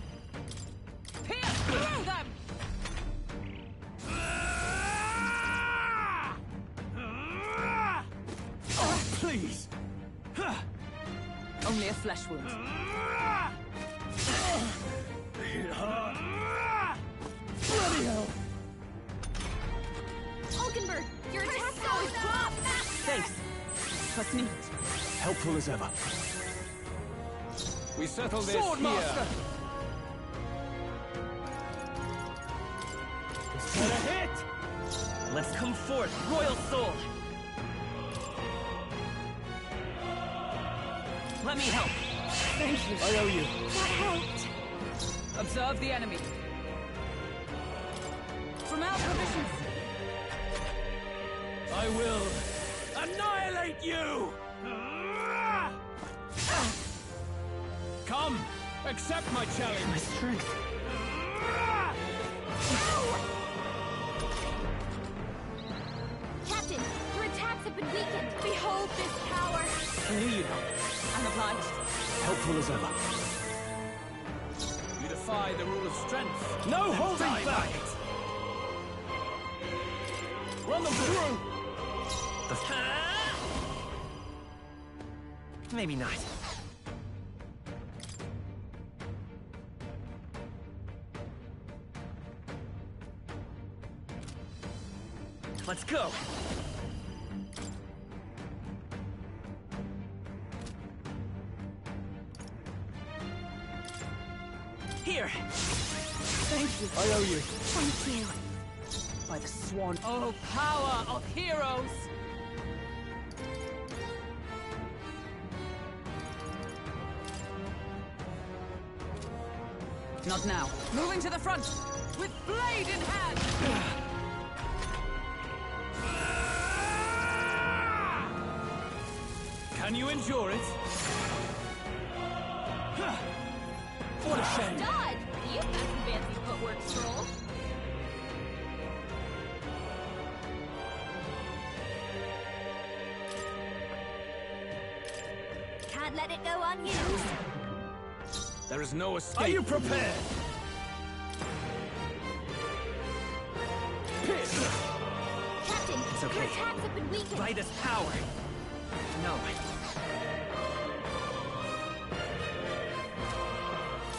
D: Pierce through them.
E: Oh, please.
D: Only a flesh wound.
E: Bloody hell.
B: Hulkenberg, your attack goes drop.
A: Thanks.
D: What's needed?
E: Helpful as ever.
R: We settle this
E: Swordmaster!
A: Is that a hit? Let's come forth, Royal Soul. Let me help.
F: Thank you.
E: I owe you.
B: That helped.
D: Observe the enemy. From our provisions.
R: I will annihilate you! Come, accept my challenge.
A: My strength.
B: Captain, your attacks have been weakened. Behold this power.
A: I knew you'd help.
D: I'm obliged.
E: Helpful as ever.
R: You defy the rule of strength.
E: No holding
R: Die
E: back!
R: by it.
E: Run them through!
A: Maybe not. Let's go! Here!
F: Thank you.
E: I owe you.
B: Thank you.
D: By the sworn oh power of heroes! Not now. Moving to the front, with blade in hand!
R: Can you endure it? What a shame.
B: Dod! You've got some fancy footwork, Stroll. Can't let it go unused.
R: There is no escape.
E: Are you prepared?
B: Captain,
A: It's okay.
B: your attacks have been weakened.
A: By this power. No.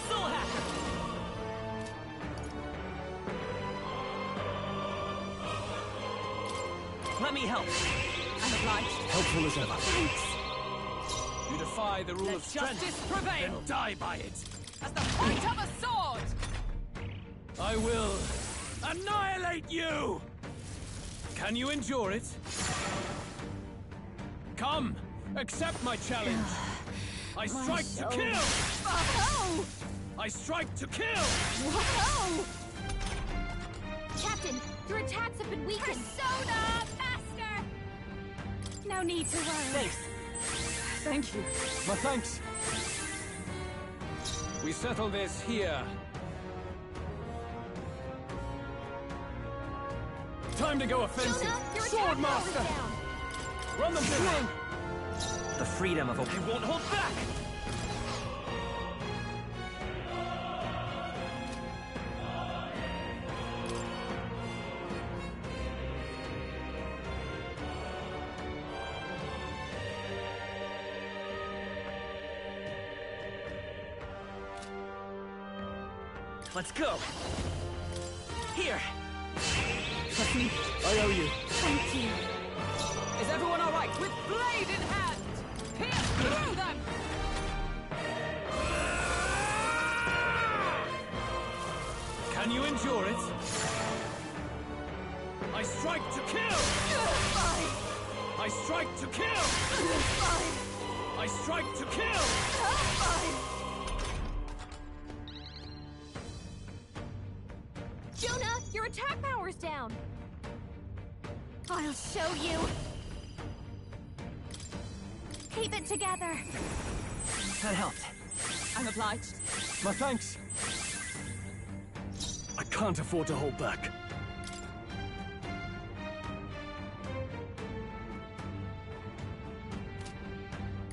A: Soul Hacker! Let me help.
D: I'm obliged.
E: Helpful as ever.
D: Thanks.
R: You defy the rule
D: Let
R: of strength.
D: justice prevail.
R: Then die by it.
D: As the point of a sword!
R: I will annihilate you! Can you endure it? Come, accept my challenge. I strike to kill!
B: Whoa!
R: I strike to kill!
B: Whoa! Captain, your attacks have been weakened. Persona Master! No need to worry.
A: Thanks.
F: Thank you.
E: My thanks.
R: We settle this here.
E: Time to go offensive.
B: Jonah, your
E: Swordmaster!
B: attack power is down.
E: Run them through!
A: The freedom of a... I won't hold back! Let's go! Here!
D: Trust me.
E: I owe you.
B: Thank you.
D: Is everyone all right? With blade in hand! Pierce through them!
R: Can you endure it? I strike to kill! I strike to kill! I strike to kill!
B: Jonah, your attack power's down! I'll show you! Keep it together!
D: That helped. I'm obliged.
E: My thanks. I can't afford to hold back.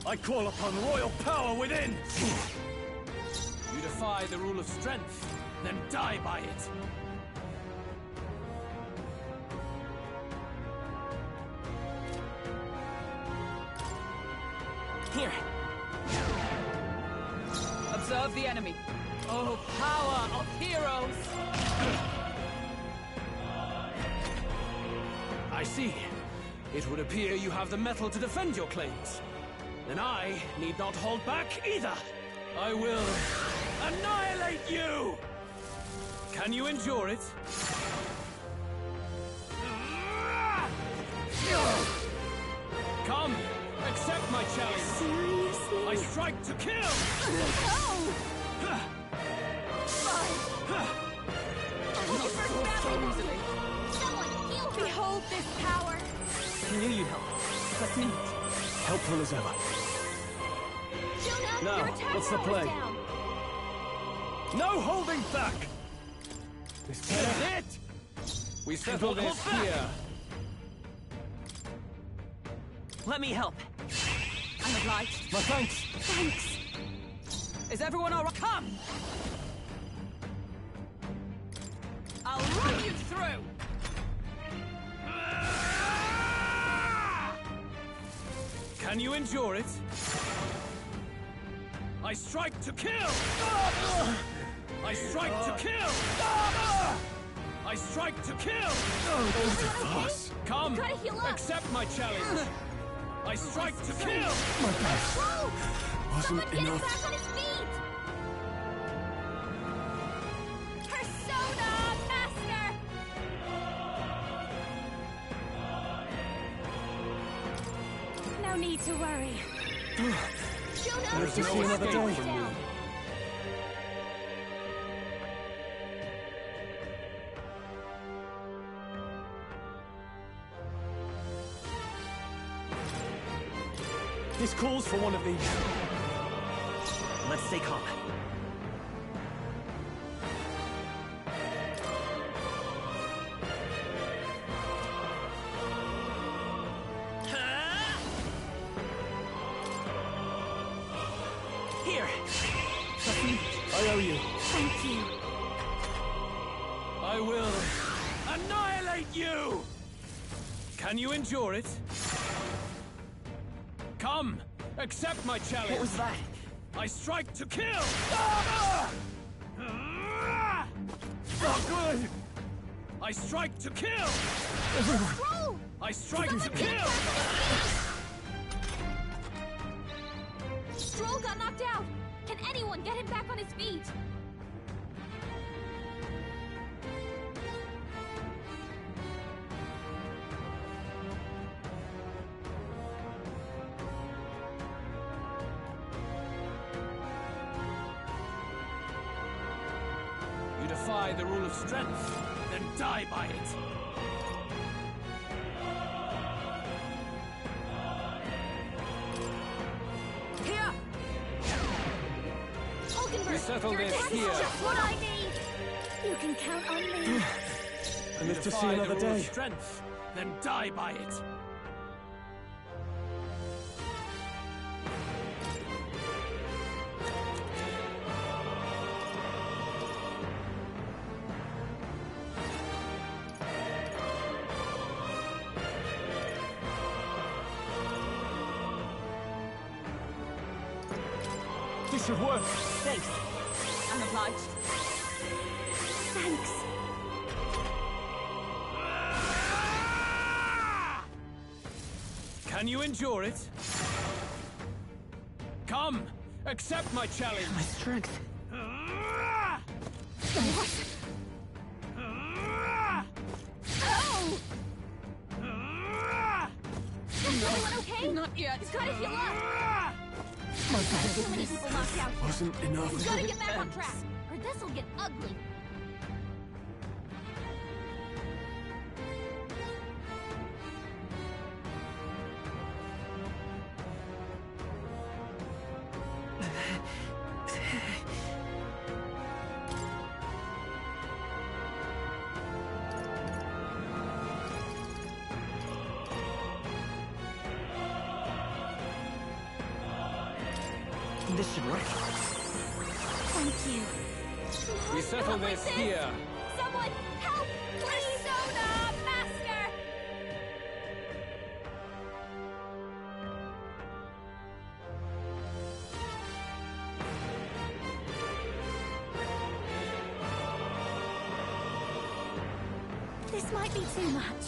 E: I call upon royal power within!
R: You defy the rule of strength, then die by it.
D: Here. Observe the enemy. Oh, power of heroes!
R: I see. It would appear you have the mettle to defend your claims. Then I need not hold back either. I will annihilate you! Can you endure it? Come, accept my challenge.
B: Seriously?
R: I strike to kill!
B: Someone heal her! Behold this power!
D: I knew you'd help. Trust me.
E: Helpful as ever.
B: Jonah,
E: Now,
B: your attack
E: what's the
B: power's
E: play?
B: down!
E: No holding back! This is it!
R: We settle this here.
D: Let me help. I'm obliged.
E: My thanks!
D: Thanks. Is everyone all right? Come! I'll run you through!
R: Can you endure it? I strike to kill! I strike to kill! I strike to kill! Come,
B: Gotta heal up.
R: accept my challenge! I strike to kill!
E: My best
B: Whoa!
E: wasn't
B: Someone get him
E: enough.
B: back on his feet! Persona Master! No need to worry. Jonah,
E: Live to
B: your
E: see another
B: attack
E: day.
B: power's down.
E: This calls for one of these.
A: Let's stay calm.
D: Here! Trust me.
E: I owe you.
B: Thank you.
R: I will annihilate you! Can you endure it? Come, accept my challenge!
D: What was that?
R: I strike to kill!
E: Not good!
R: I strike to kill!
B: Roll!
R: I strike to kill!
B: Stroll got knocked out! Can anyone get him back on his feet?
R: You defy the rule of strength, then die by it!
D: Here!
B: Hulkenberg,
R: We settle
B: your
R: this
B: attack is
R: here.
B: just what I need! You can count on me.
E: I
R: You
E: live to see
R: defy
E: another
R: the rule of
E: day.
R: strength, then die by it!
E: This should work.
D: Thanks. I'm obliged.
B: Thanks.
R: Can you endure it? Come, accept my challenge!
D: My strength.
B: everyone okay?
F: Not yet.
B: You've gotta heal up!
F: My
B: So many people knocked out here.
E: Wasn't enough.
B: You've gotta get back on track, or this'll get ugly.
S: This should work.
P: Thank you.
R: We settle
B: Not like
R: this here.
B: Someone help, please! Persona Master!
P: This might be too much.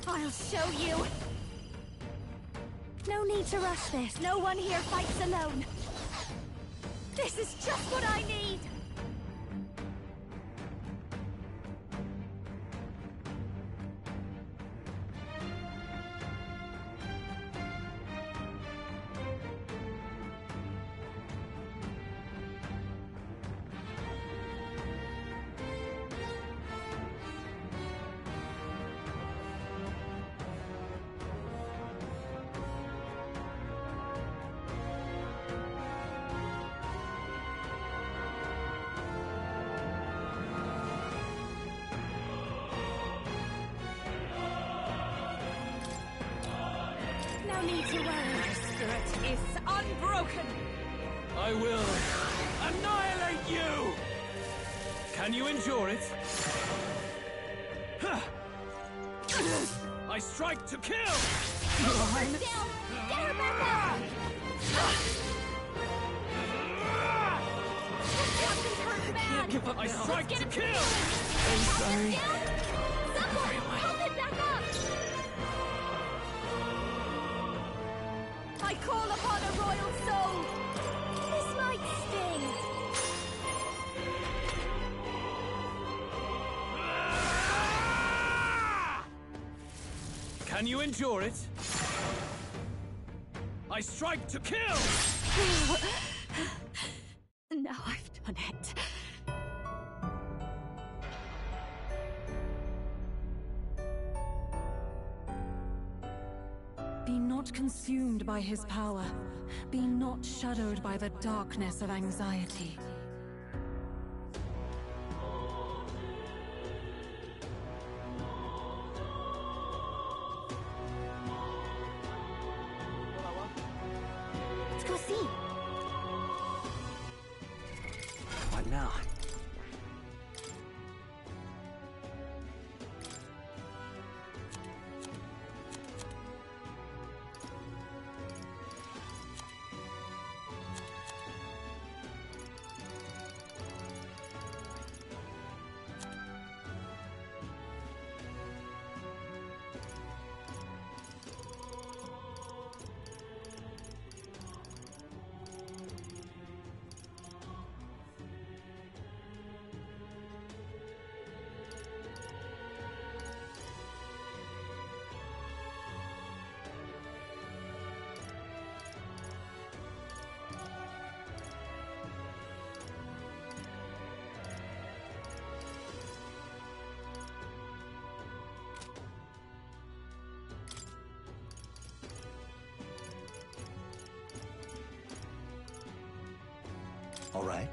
P: I'll show you. No need to rush this. No one here fights alone. This is just what I need. No need to worry.
D: My spirit is unbroken.
R: I will annihilate you! Can you endure it? I strike to kill!
B: Down! Get her back up! Captain's hurt bad!
R: Give up I
B: now.
R: strike
B: Let's
R: to
B: get him
R: kill!
B: I'm sorry. Someone help him back up! I call upon a royal soul! This might sting!
R: Can you endure it? I strike to kill!
B: Now I've done it.
F: Be not consumed by his power. Be not shadowed by the darkness of anxiety.
P: Let's go see.
S: What now?
I: All right.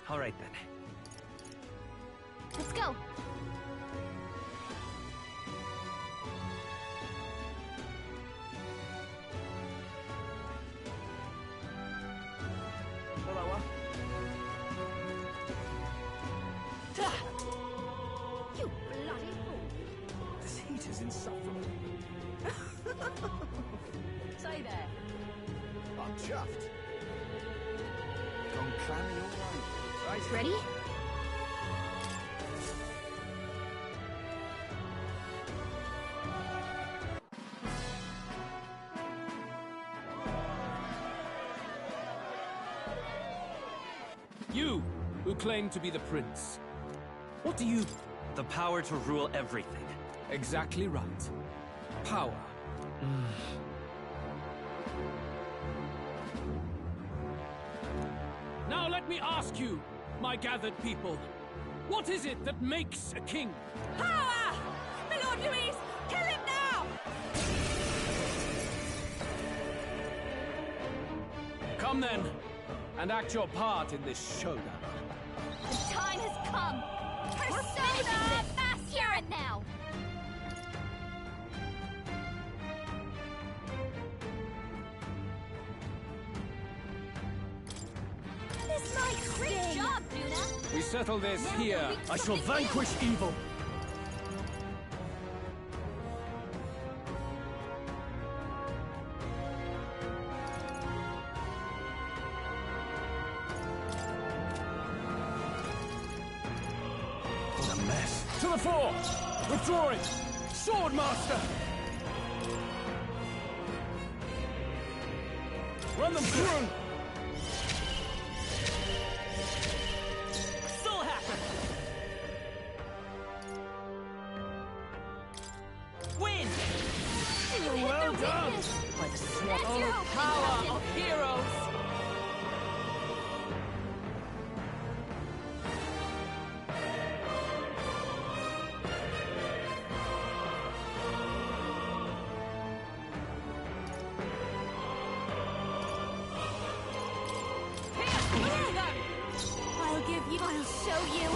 A: All right then.
B: Let's go.
J: You bloody fool!
K: This heat is insufferable.
D: Say there.
C: I'm chuffed.
K: Gone clammy all right.
B: Ready?
R: You, who claim to be the prince. What do you...
A: The power to rule everything.
R: Exactly right. Power. Now let me ask you, my gathered people, what is it that makes a king?
D: Power! My Lord Louis, kill him now!
R: Come then, and act your part in this showdown.
B: The time has come. Persona! Here and now. This might Great job, Duna.
R: We settle this here.
E: I shall vanquish evil.
R: What a mess. To the fore! Withdrawing! Swordmaster! Run them through!
D: Soul Hacker! Win!
R: Well done!
D: By the swallowed power of heroes!
B: I'll show you.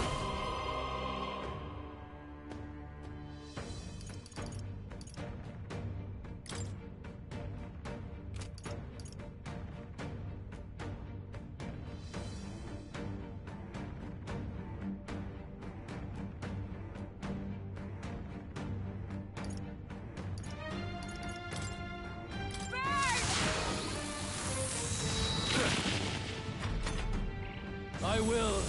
R: I will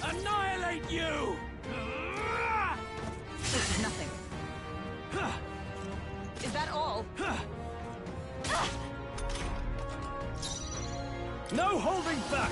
R: annihilate you!
D: This is nothing. Is that all?
R: No holding back!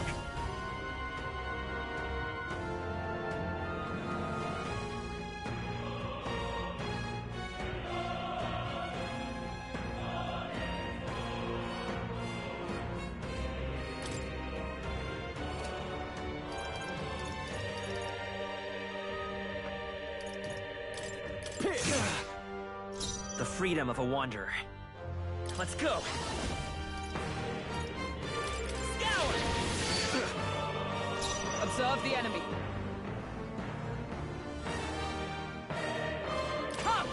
A: The freedom of a wanderer. Let's go!
D: Scour! Observe the enemy. Come!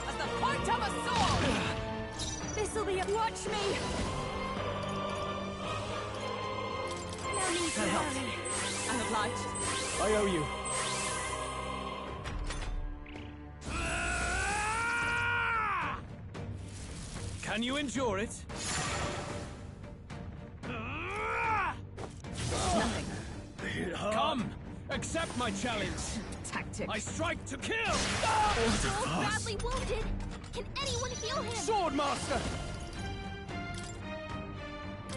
D: As the point of a sword!
B: This'll be a... Watch me! No need to hurry.
D: I'm obliged.
R: I owe you. Can you endure it?
D: Nothing.
R: Come! Accept my challenge!
D: Tactic.
R: I strike to kill!
B: So badly wounded. Can anyone heal him?
R: Swordmaster!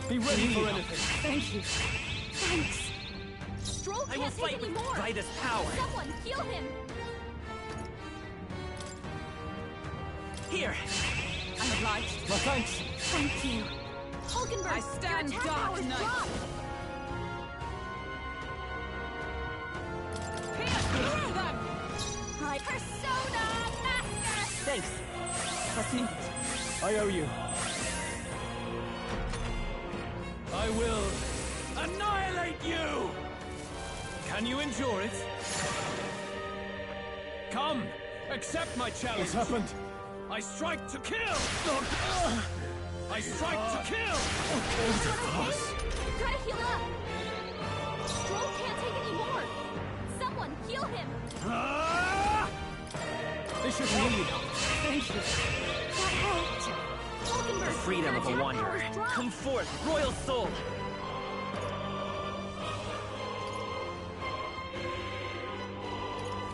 R: Be ready for anything.
B: Thank you. Thanks. Stroll
A: I will
B: can't
A: fight
B: take
A: with
B: any more.
A: Vida's power.
B: Someone heal him.
A: Here!
D: I'm obliged.
R: My thanks.
B: Thank you. Hulkenberg,
D: I stand
B: your attack
D: dark
B: power's
D: knight.
B: dropped.
D: Pierce through them!
B: Persona Master!
A: Thanks.
D: What's needed?
R: I owe you. I will annihilate Can you endure it? Come, accept my challenge.
C: What's happened?
R: I strike to kill! I strike to kill!
B: Try to heal up! Stroll can't take any more! Someone heal him!
R: This should heal.
B: Thank you. That helped.
A: The freedom of a wanderer. Come forth, royal soul!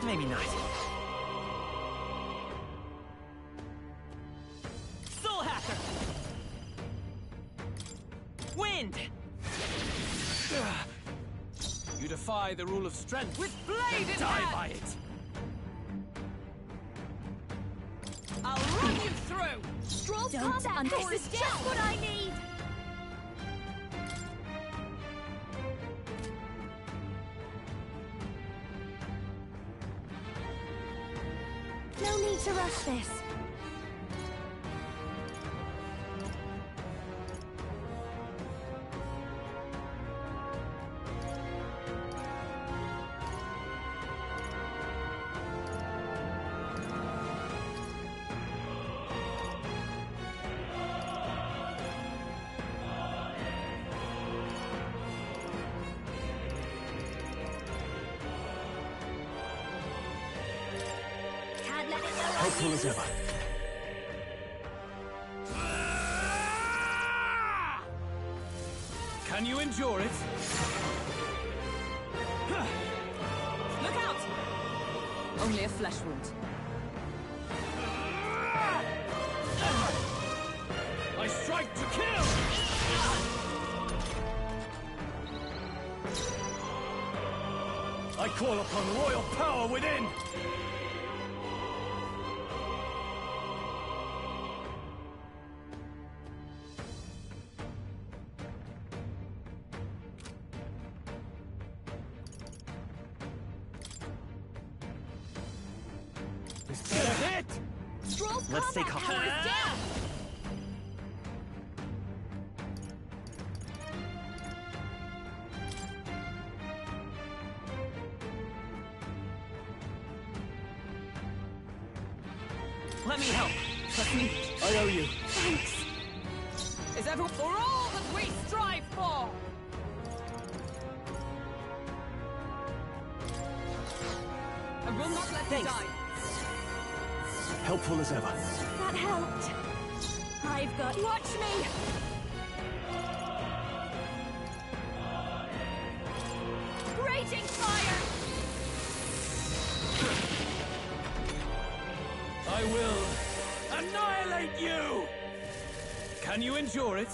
A: Maybe not. Soul Hacker! Wind!
R: You defy the rule of strength.
D: With blade in
R: Die
D: hand.
R: by it!
D: I'll run you through!
B: Stroll's Don't combat understand. power is just what I need!
P: No need to rush this.
E: Helpful as ever.
R: Can you endure it?
D: Look out! Only a flesh wound.
R: I strike to kill!
C: I call upon royal power within!
B: Stroll's
A: Let's stay
B: combat
A: calm.
B: power is down!
A: Let me help!
D: Trust me.
C: I owe you.
B: Thanks.
D: Is everyone for all that we strive for? I will not let you die.
E: Helpful as ever.
B: That helped. I've got... Watch me! Raging fire!
R: I will annihilate you! Can you endure it?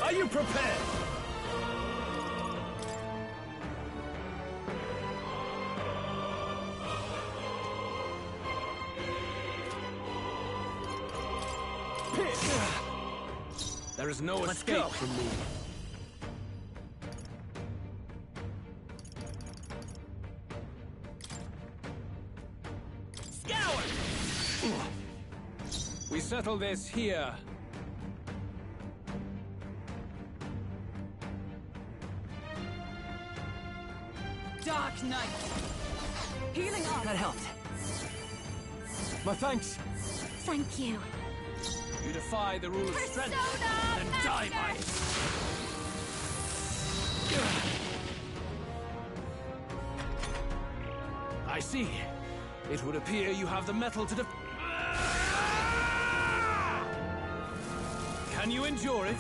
C: Are you prepared?
R: There is no
A: Let's
R: escape
A: go.
R: from me.
A: Scour!
R: We settle this here.
D: Dark Knight! Healing up!
A: That helped.
C: My thanks.
B: Thank you.
R: You defy the rule of strength.
B: Persona
R: Then die by
B: Master!
R: it. I see. It would appear you have the metal to Can you endure it?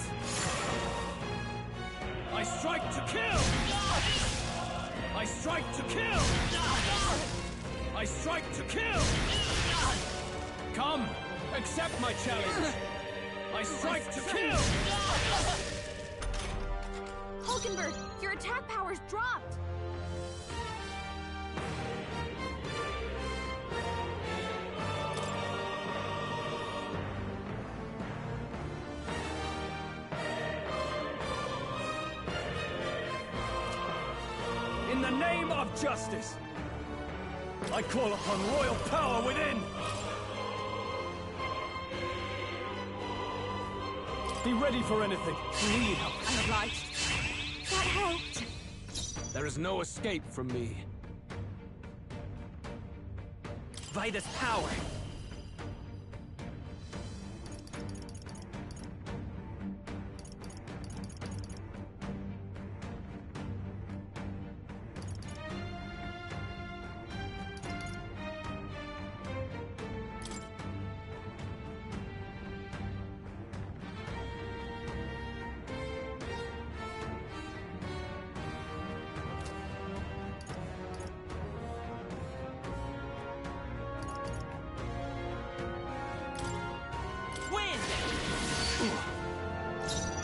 R: I strike to kill! I strike to kill! I strike to kill! Come, accept my challenge! I strike to kill!
B: Hulkenberg, your attack power's dropped!
O: In the name of justice, I call upon royal power within! Be ready for anything. We need help.
B: I'm obliged. That helped.
R: There is no escape from me.
A: Vida's power!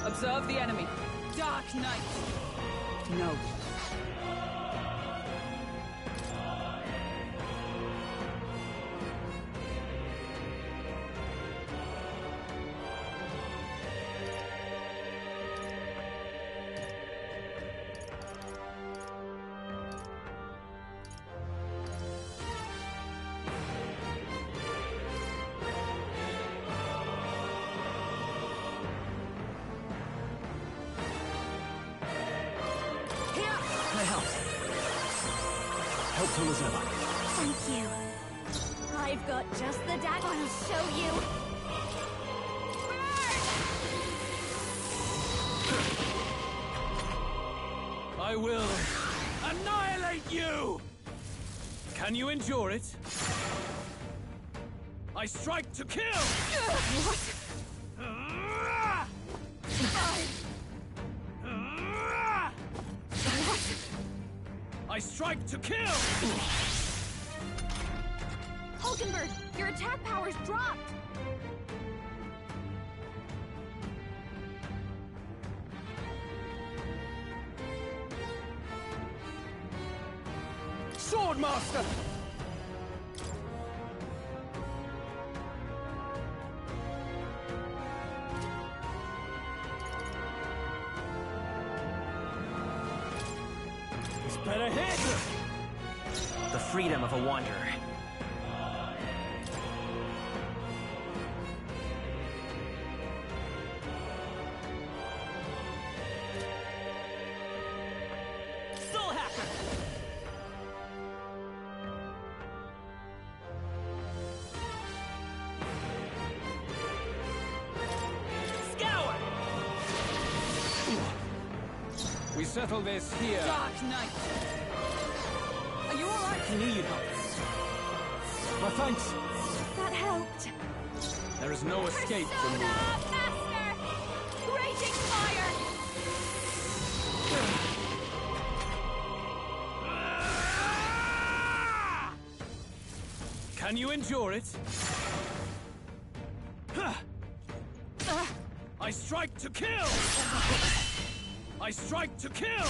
D: Observe the enemy. Dark Knight.
F: No.
E: Helpful as ever.
B: Thank you. I've got just the dagger. I'll show you.
R: I will annihilate you! Can you endure it? I strike to kill!
B: What?
R: I strike to kill!
B: Hulkenberg, your attack power's dropped!
O: Swordmaster! Better hit!
A: The freedom of a wanderer.
O: Soul Hacker!
R: Scour! We settle this here.
D: Dark Knight. Are you alright?
O: I need help. My thanks.
B: That helped.
R: There is no escape from me.
B: Master! Raging fire!
R: Can you endure it? I strike to kill! I strike to kill!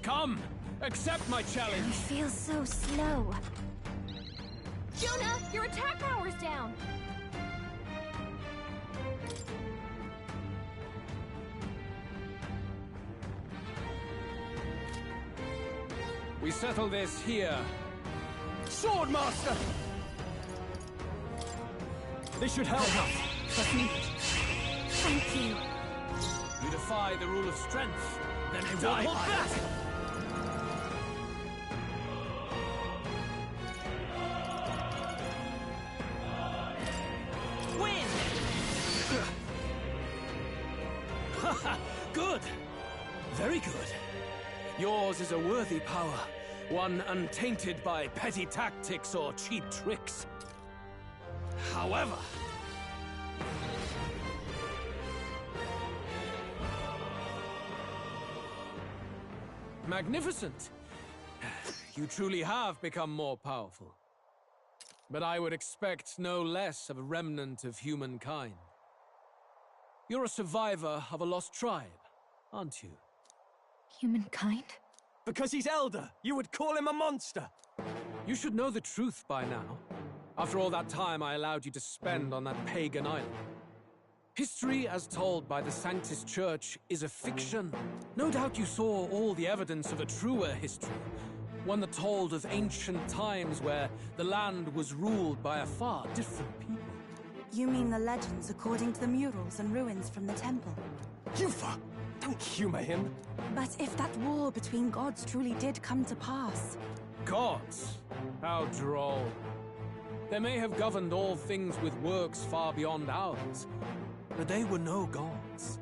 R: Come! Accept my challenge!
B: You feel so slow. Jonah, your attack power's down!
R: We settle this here.
O: Swordmaster! This should help.
B: Just need it. Thank you.
R: You defy the rule of strength. Then
O: I
R: die
O: won't hold
R: by
O: back!
R: it. Good! Very good. Yours is a worthy power, one untainted by petty tactics or cheap tricks. However... Magnificent! You truly have become more powerful. But I would expect no less of a remnant of humankind. You're a survivor of a lost tribe, aren't you?
B: Humankind?
O: Because he's elder, you would call him a monster!
R: You should know the truth by now. After all that time I allowed you to spend on that pagan island. History as told by the Sanctus Church is a fiction. No doubt you saw all the evidence of a truer history. One that told of ancient times where the land was ruled by a far different people.
L: You mean the legends according to the murals and ruins from the temple?
E: Yufa! Don't humor him.
L: But if that war between gods truly did come to pass...
R: Gods? How droll. They may have governed all things with works far beyond ours, but they were no gods.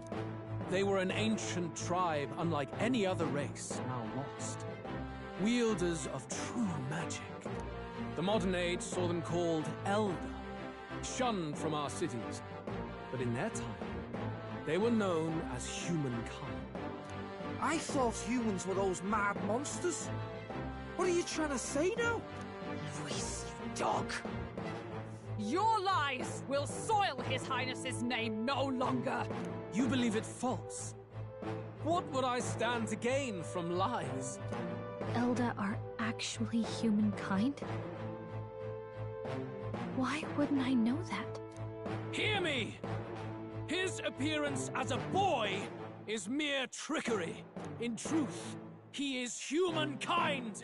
R: They were an ancient tribe unlike any other race, now lost. Wielders of true magic. The modern age saw them called Elder, shunned from our cities. But in their time, they were known as humankind.
K: I thought humans were those mad monsters. What are you trying to say now?
D: Luis, you dog. Your lies will soil His Highness's name no longer.
R: You believe it false? What would I stand to gain from lies?
B: Elda are actually humankind? Why wouldn't I know that?
R: Hear me! His appearance as a boy is mere trickery. In truth, he is humankind.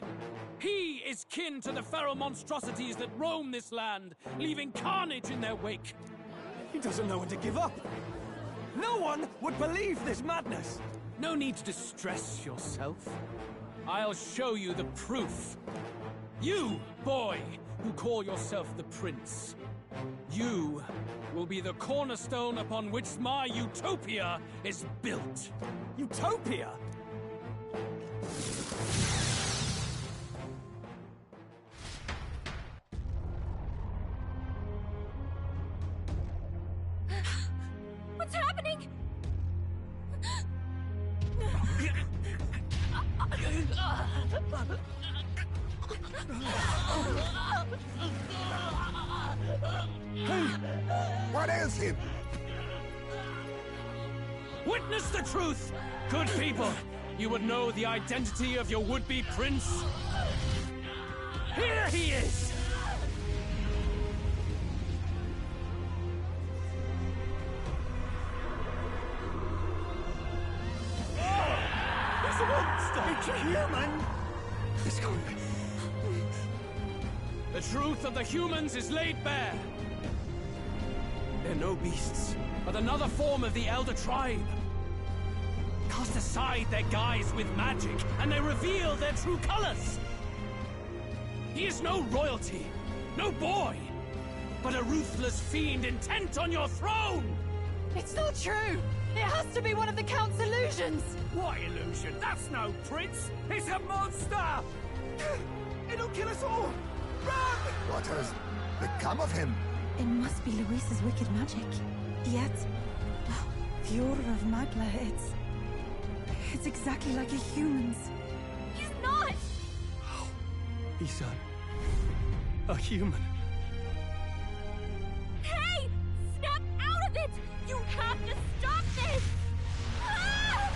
R: He is kin to the feral monstrosities that roam this land, leaving carnage in their wake.
E: He doesn't know when to give up. No one would believe this madness.
R: No need to distress yourself. I'll show you the proof. You, boy, who call yourself the Prince. You will be the cornerstone upon which my utopia is built.
E: Utopia?
B: What's happening?
C: Hey! What ails him?
R: Witness the truth! Good people, you would know the identity of your would-be prince. Here he is!
E: It's a monster! It's a human! It's gone.
R: The truth of the humans is laid bare. They're no beasts, but another form of the Elder Tribe. Cast aside their guise with magic, and they reveal their true colors. He is no royalty, no boy, but a ruthless fiend intent on your throne!
D: It's not true! It has to be one of the Count's illusions!
O: What illusion? That's no prince! It's a monster!
E: It'll kill us all! Run!
G: What has become of him?
L: It must be Luis's wicked magic. Yet, the Aura of Magla, it's exactly like a human's.
B: He's not!
E: He's a human.
B: Hey! Snap out of it! You have to stop this! Ah!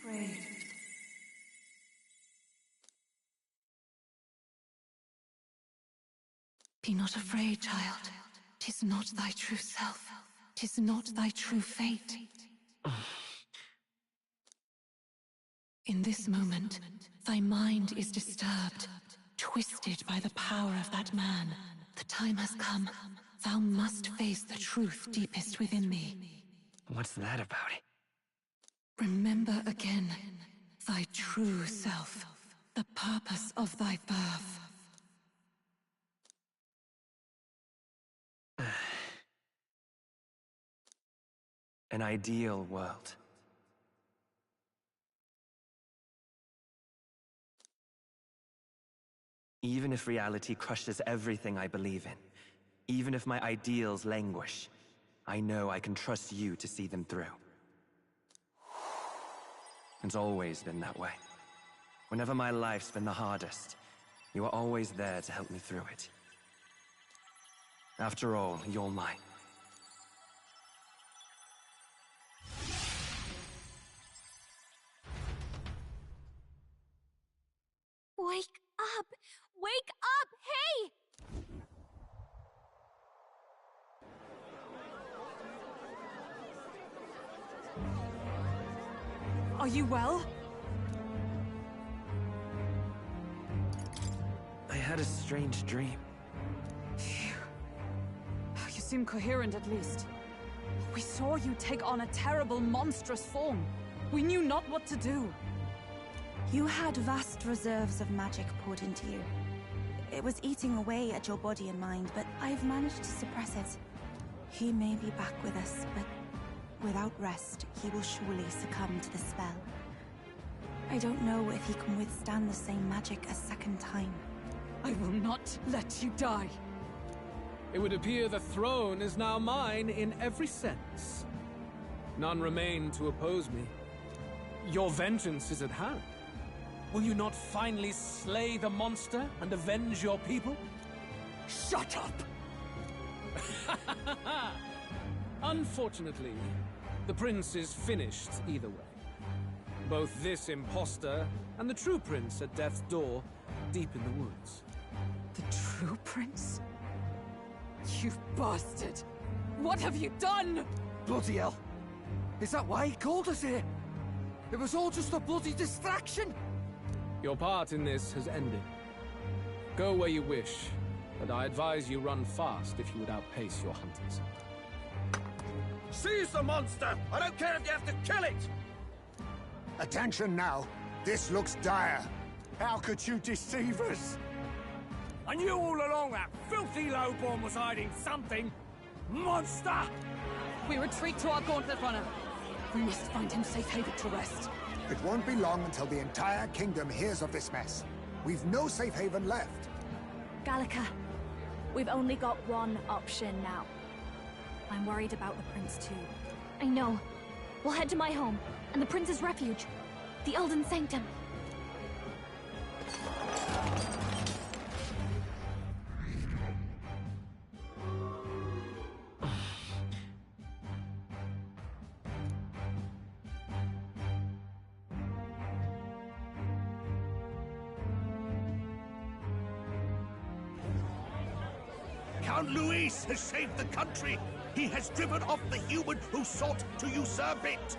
L: Afraid. Be not afraid, child. 'Tis not thy true self. 'Tis not thy true fate. In this moment, thy mind is disturbed, twisted by the power of that man. The time has come. Thou must face the truth deepest within thee.
A: What's that about?
L: Remember again thy true self, the purpose of thy birth.
A: An ideal world. Even if reality crushes everything I believe in, even if my ideals languish, I know I can trust you to see them through. It's always been that way. Whenever my life's been the hardest, you are always there to help me through it. After all, you're mine.
F: Are you well?
A: I had a strange dream.
F: Phew. You seem coherent at least. We saw you take on a terrible, monstrous form. We knew not what to do.
L: You had vast reserves of magic poured into you. It was eating away at your body and mind, but I've managed to suppress it. He may be back with us, but without rest, he will surely succumb to the spell. I don't know if he can withstand the same magic a second time.
F: I will not let you die.
R: It would appear the throne is now mine in every sense. None remain to oppose me. Your vengeance is at hand. Will you not finally slay the monster and avenge your people?
F: Shut up!
R: Unfortunately, the prince is finished either way. Both this imposter and the true prince at death's door, deep in the woods.
F: The true prince? You bastard! What have you done?
K: Bloody hell! Is that why he called us here? It was all just a bloody distraction!
R: Your part in this has ended. Go where you wish, but I advise you run fast if you would outpace your hunters.
C: Seize the monster! I don't care if you have to kill it! Attention now. This looks dire. How could you deceive us?
O: I knew all along that filthy lowborn was hiding something! Monster!
F: We retreat to our gauntlet runner. We must find him safe haven to rest.
C: It won't be long until the entire kingdom hears of this mess. We've no safe haven left.
B: Gallica, we've only got one option now. I'm worried about the prince too. I know. We'll head to my home, and the prince's refuge, the Elden Sanctum.
T: Count Luis has saved the country! He has driven off the human who sought to usurp it!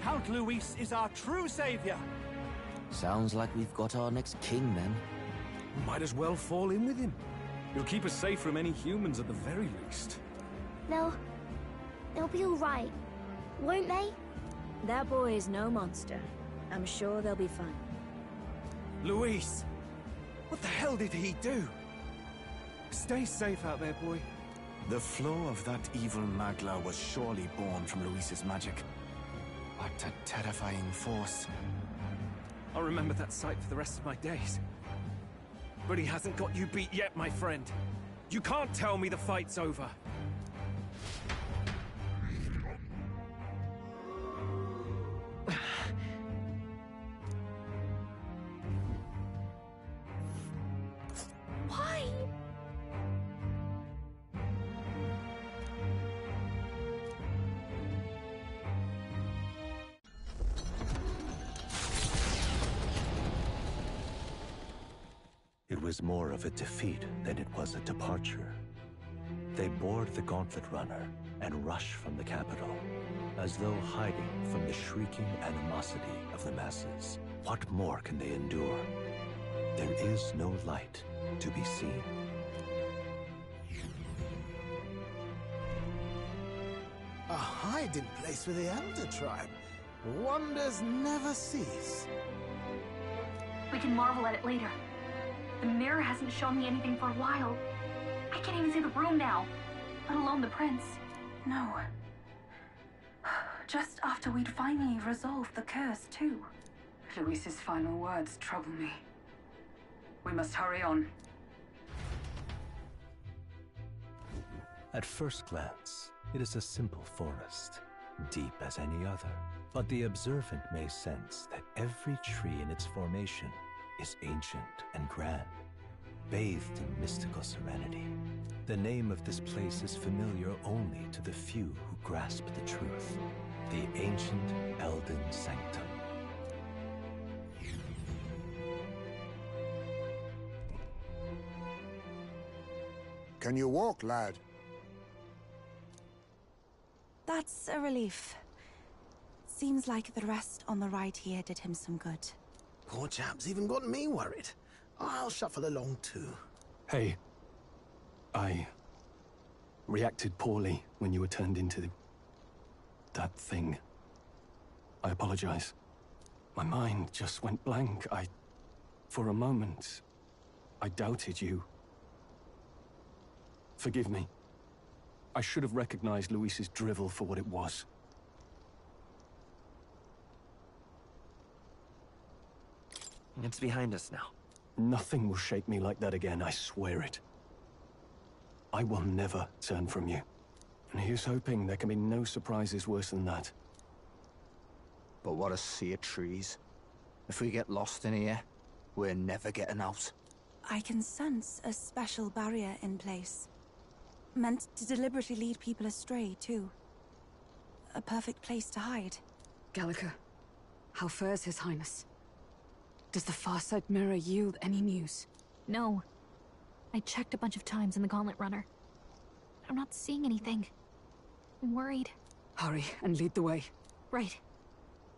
U: Count Luis is our true savior!
K: Sounds like we've got our next king, then.
O: Might as well fall in with him. He'll keep us safe from any humans at the very least.
P: They'll be all right, won't they?
Q: That boy is no monster. I'm sure they'll be fine.
O: Luis! What the hell did he do? Stay safe out there, boy.
C: The flow of that evil Magla was surely born from Luis's magic. What a terrifying force.
O: I'll remember that sight for the rest of my days. But he hasn't got you beat yet, my friend. You can't tell me the fight's over.
B: Why?
I: It was more of a defeat than it was a departure. They board the Gauntlet Runner and rush from the capital, as though hiding from the shrieking animosity of the masses. What more can they endure? There is no light to be seen.
J: A hiding place for the Elder Tribe. Wonders never cease.
B: We can marvel at it later. The mirror hasn't shown me anything for a while. I can't even see the room now, let alone the prince.
L: No. Just after we'd finally resolved the curse, too.
F: Luis's final words trouble me. We must hurry on.
I: At first glance, it is a simple forest, deep as any other. But the observant may sense that every tree in its formation is ancient and grand, bathed in mystical serenity. The name of this place is familiar only to the few who grasp the truth. The ancient Elden Sanctum.
C: Can you walk, lad?
L: That's a relief. Seems like the rest on the ride here did him some good.
J: Poor chap's even got me worried. I'll shuffle along too.
E: Hey, I reacted poorly when you were turned into that thing. I apologize. My mind just went blank. For a moment, I doubted you. Forgive me. I should have recognized Luis's drivel for what it was.
A: It's behind us now.
E: Nothing will shake me like that again, I swear it. I will never turn from you. And here's hoping there can be no surprises worse than that.
K: But what a sea of trees. If we get lost in here, we're never getting out.
L: I can sense a special barrier in place. Meant to deliberately lead people astray, too. A perfect place to hide.
F: Gallica, how fares His Highness? Does the Farsight Mirror yield any news?
B: No. I checked a bunch of times in the Gauntlet Runner. I'm not seeing anything. I'm worried.
F: Hurry and lead the way.
B: Right.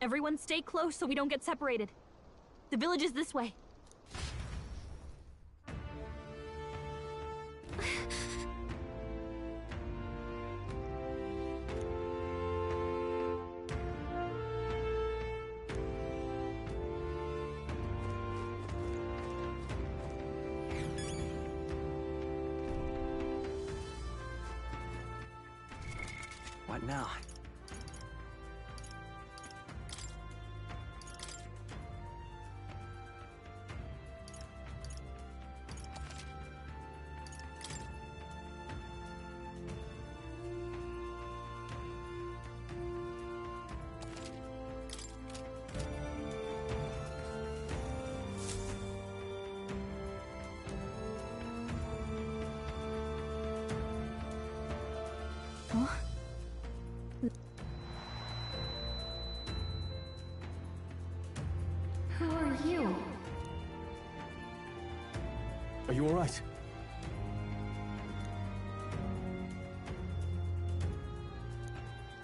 B: Everyone stay close so we don't get separated. The village is this way.
A: What now?
B: Huh? Who are you?
E: Are you all right?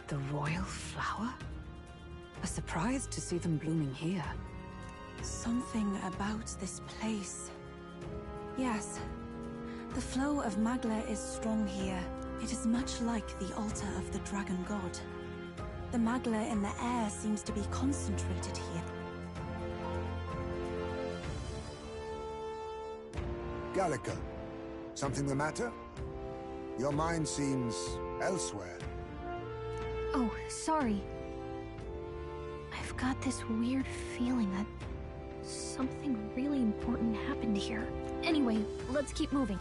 F: The royal flower? A surprise to see them blooming here.
L: Something about this place. Yes. The flow of Magla is strong here. It is much like the altar of the dragon god. The Magla in the air seems to be concentrated here.
C: Gallica, something the matter? Your mind seems elsewhere.
B: Oh, sorry. I've got this weird feeling that something really important happened here. Anyway, let's keep moving.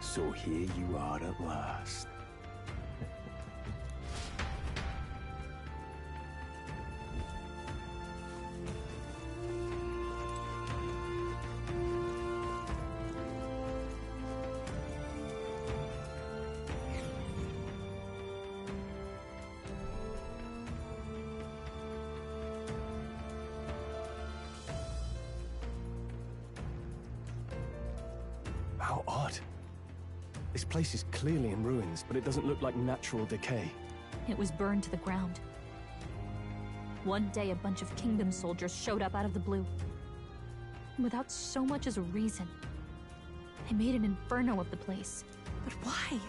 M: So here you are at last.
E: How odd. This place is clearly in ruins, but it doesn't look like natural decay.
B: It was burned to the ground. One day, a bunch of Kingdom soldiers showed up out of the blue. Without so much as a reason. They made an inferno of the place.
L: But why?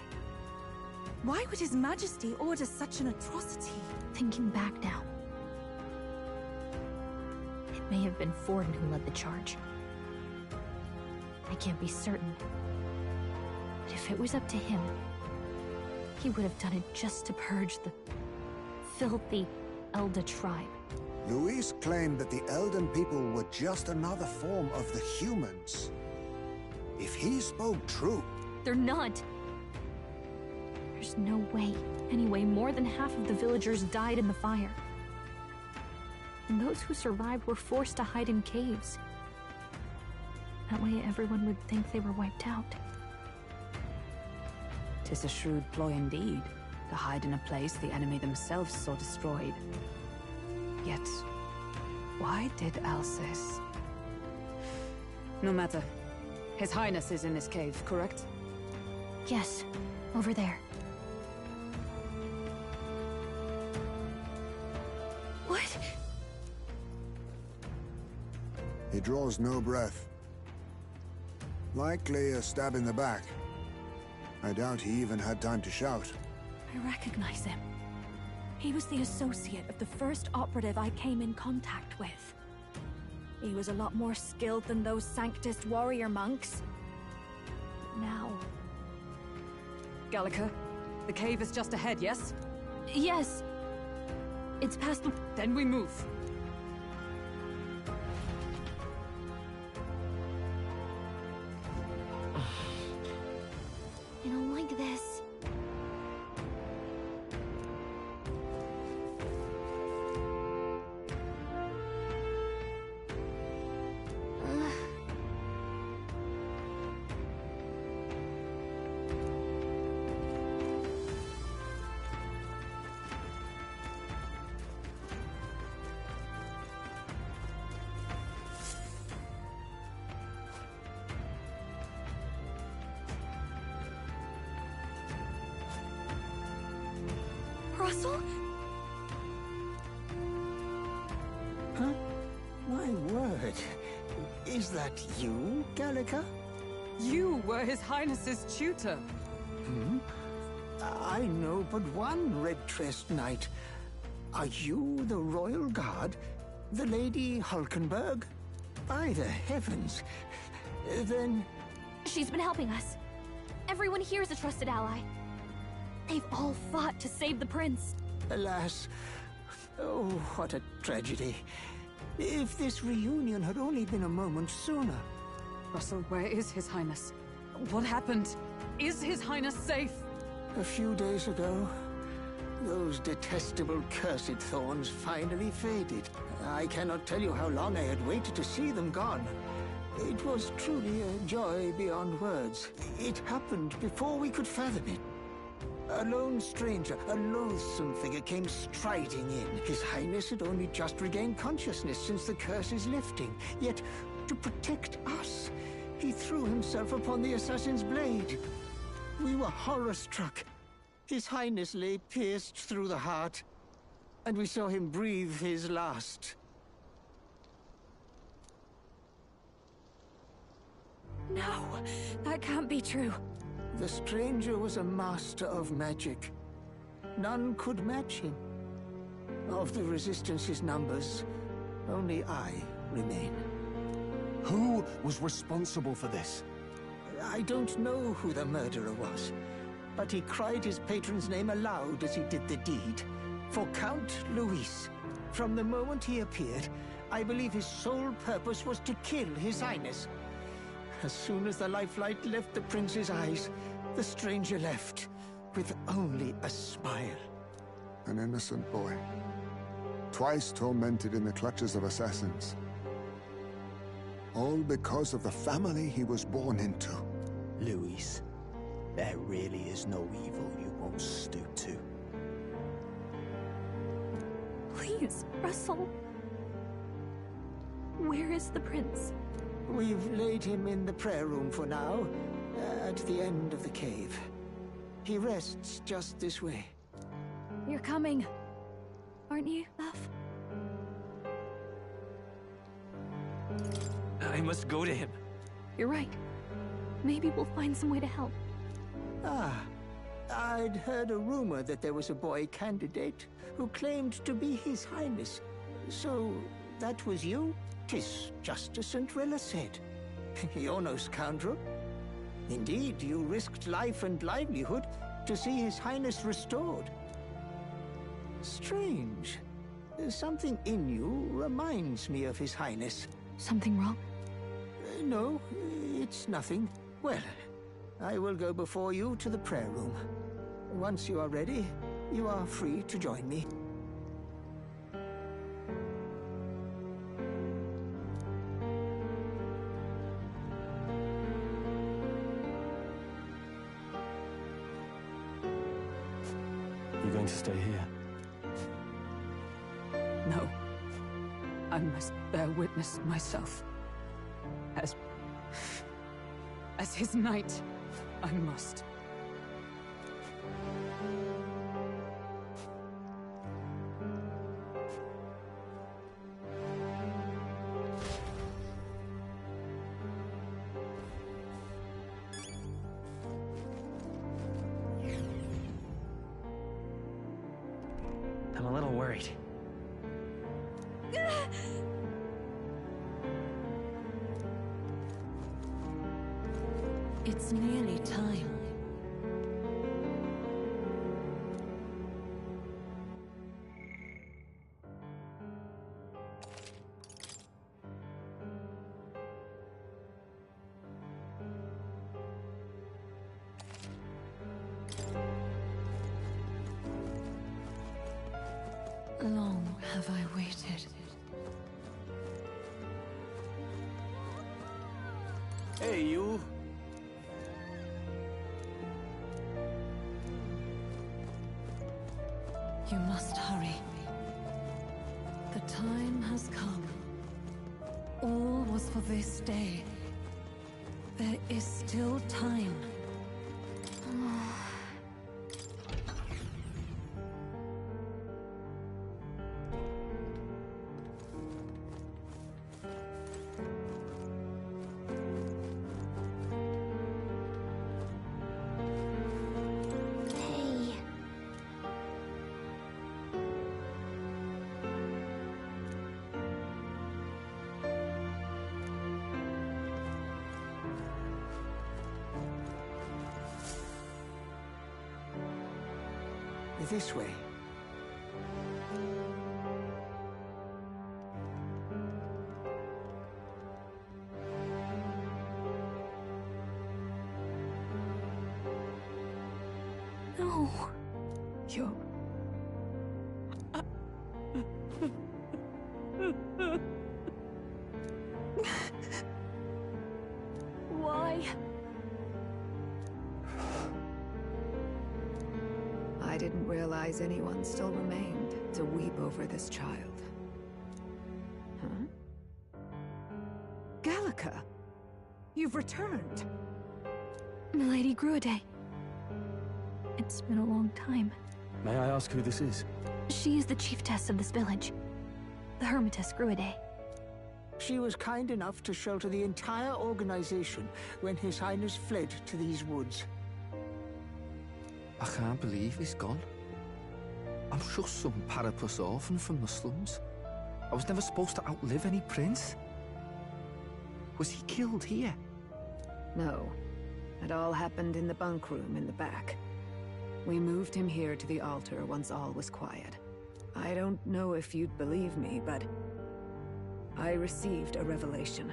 L: Why would His Majesty order such an atrocity?
B: Thinking back now, it may have been Forden who led the charge. I can't be certain. But if it was up to him, he would have done it just to purge the filthy Elda tribe.
C: Luis claimed that the Elden people were just another form of the humans. If he spoke true...
B: They're not. There's no way. Anyway, more than half of the villagers died in the fire. And those who survived were forced to hide in caves. That way everyone would think they were wiped out.
F: 'Tis a shrewd ploy indeed, to hide in a place the enemy themselves saw destroyed. Yet, Why did Alcest? No matter. His Highness is in this cave, correct?
B: Yes, over there. What?
C: He draws no breath. Likely a stab in the back. I doubt he even had time to shout.
B: I recognize him. He was the associate of the first operative I came in contact with. He was a lot more skilled than those Sanctist warrior monks. Now...
F: Gallica, the cave is just ahead, yes?
B: Yes. It's past the...
F: Then we move.
B: I don't like this. Russell?
J: Huh? My word. Is that you, Gallica?
F: You were His Highness's tutor.
J: Hmm? I know but one red-tressed knight. Are you the Royal Guard? The Lady Hulkenberg? By the heavens. Then...
B: She's been helping us. Everyone here is a trusted ally. They've all fought to save the prince.
J: Alas. Oh, what a tragedy. If this reunion had only been a moment sooner.
F: Russell, where is His Highness? What happened? Is His Highness safe?
J: A few days ago, those detestable cursed thorns finally faded. I cannot tell you how long I had waited to see them gone. It was truly a joy beyond words. It happened before we could fathom it. A lone stranger, a loathsome figure, came striding in. His Highness had only just regained consciousness since the curse's lifting. Yet, to protect us, he threw himself upon the assassin's blade. We were horror-struck. His Highness lay pierced through the heart, and we saw him breathe his last.
B: No, that can't be true.
J: The stranger was a master of magic. None could match him. Of the Resistance's numbers, only I remain.
E: Who was responsible for this?
J: I don't know who the murderer was, but he cried his patron's name aloud as he did the deed. For Count Luis. From the moment he appeared, I believe his sole purpose was to kill His Highness. As soon as the lifelight left the prince's eyes, the stranger left, with only a smile.
C: An innocent boy. Twice tormented in the clutches of assassins. All because of the family he was born into.
M: Luis, there really is no evil you won't stoop to.
B: Please, Russell. Where is the prince?
J: We've laid him in the prayer room for now, at the end of the cave. He rests just this way.
B: You're coming, aren't you, love?
A: I must go to him.
B: You're right. Maybe we'll find some way to help.
J: Ah, I'd heard a rumor that there was a boy candidate who claimed to be His Highness. So, that was you? 'Tis just as St. Rilla said. You're no scoundrel. Indeed, you risked life and livelihood to see His Highness restored. Strange. Something in you reminds me of His Highness.
B: Something wrong?
J: No, it's nothing. Well, I will go before you to the prayer room. Once you are ready, you are free to join me.
E: You going to stay here?
F: No. I must bear witness myself. As his knight, I must.
A: I'm a little worried.
L: It's nearly time. Long have I waited.
U: Hey, you.
L: You must hurry. The time has come. All was for this day. There is still time.
P: Hey.
J: This way.
L: No. You're...
B: Why?
F: I didn't realize anyone still remained to weep over this child. Huh? Gallica! You've returned!
B: Milady Gruaday. It's been a long time.
E: May I ask who this is?
B: She is the chiefess of this village. The Hermitess Gruaday.
J: She was kind enough to shelter the entire organization when His Highness fled to these woods.
K: I can't believe he's gone. I'm just some parapus orphan from the slums. I was never supposed to outlive any prince. Was he killed here?
F: No. It all happened in the bunk room in the back. We moved him here to the altar once all was quiet. I don't know if you'd believe me, but I received a revelation.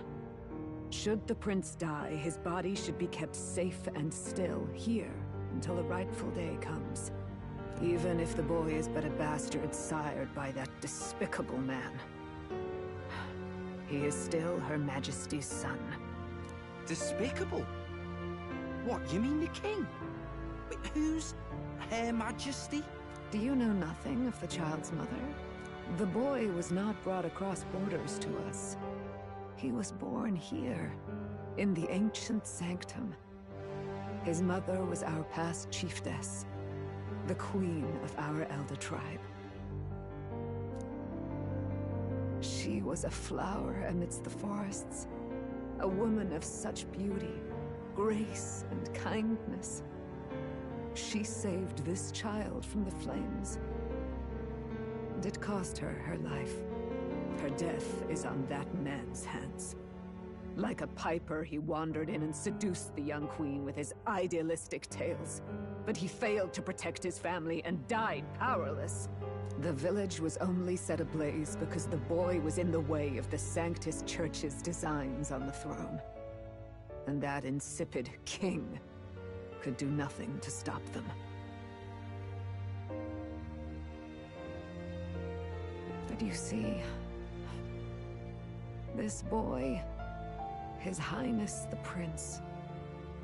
F: Should the prince die, his body should be kept safe and still here until the rightful day comes. Even if the boy is but a bastard sired by that despicable man. He is still Her Majesty's son.
K: Despicable? What, you mean the king? Wait, who's Her Majesty?
F: Do you know nothing of the child's mother? The boy was not brought across borders to us. He was born here, in the ancient sanctum. His mother was our past chiefess, the queen of our elder tribe. She was a flower amidst the forests, a woman of such beauty, grace, and kindness. She saved this child from the flames. And it cost her her life. Her death is on that man's hands. Like a piper, he wandered in and seduced the young queen with his idealistic tales. But he failed to protect his family and died powerless. The village was only set ablaze because the boy was in the way of the Sanctus Church's designs on the throne. And that insipid king could do nothing to stop them. But you see, this boy, His Highness the Prince,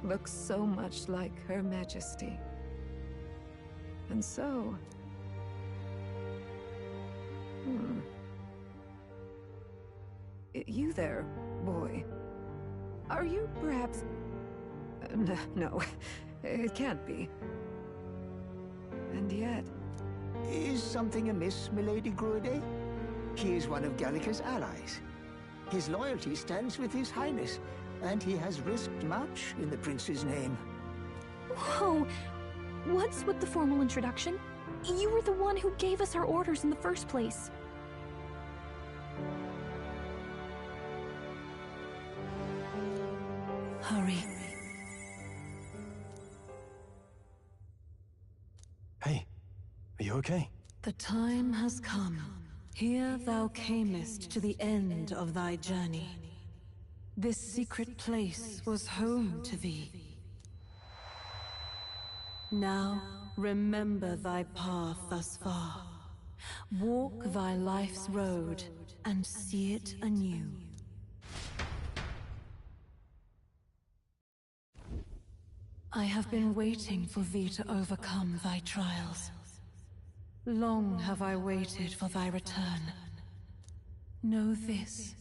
F: looks so much like Her Majesty. And so... You there, boy. Are you perhaps... no, it can't be. And yet...
J: Is something amiss, Milady Gruede? He is one of Gallica's allies. His loyalty stands with His Highness, and he has risked much in the Prince's name.
B: Whoa! What's with the formal introduction? You were the one who gave us our orders in the first place.
F: Hurry.
E: Hey, are you okay?
F: The time has come. Here thou camest to the end of thy journey. This secret place was home to thee. Now, remember thy path thus far. Walk thy life's road and see it anew. I have been waiting for thee to overcome thy trials. Long have I waited for thy return. Know this,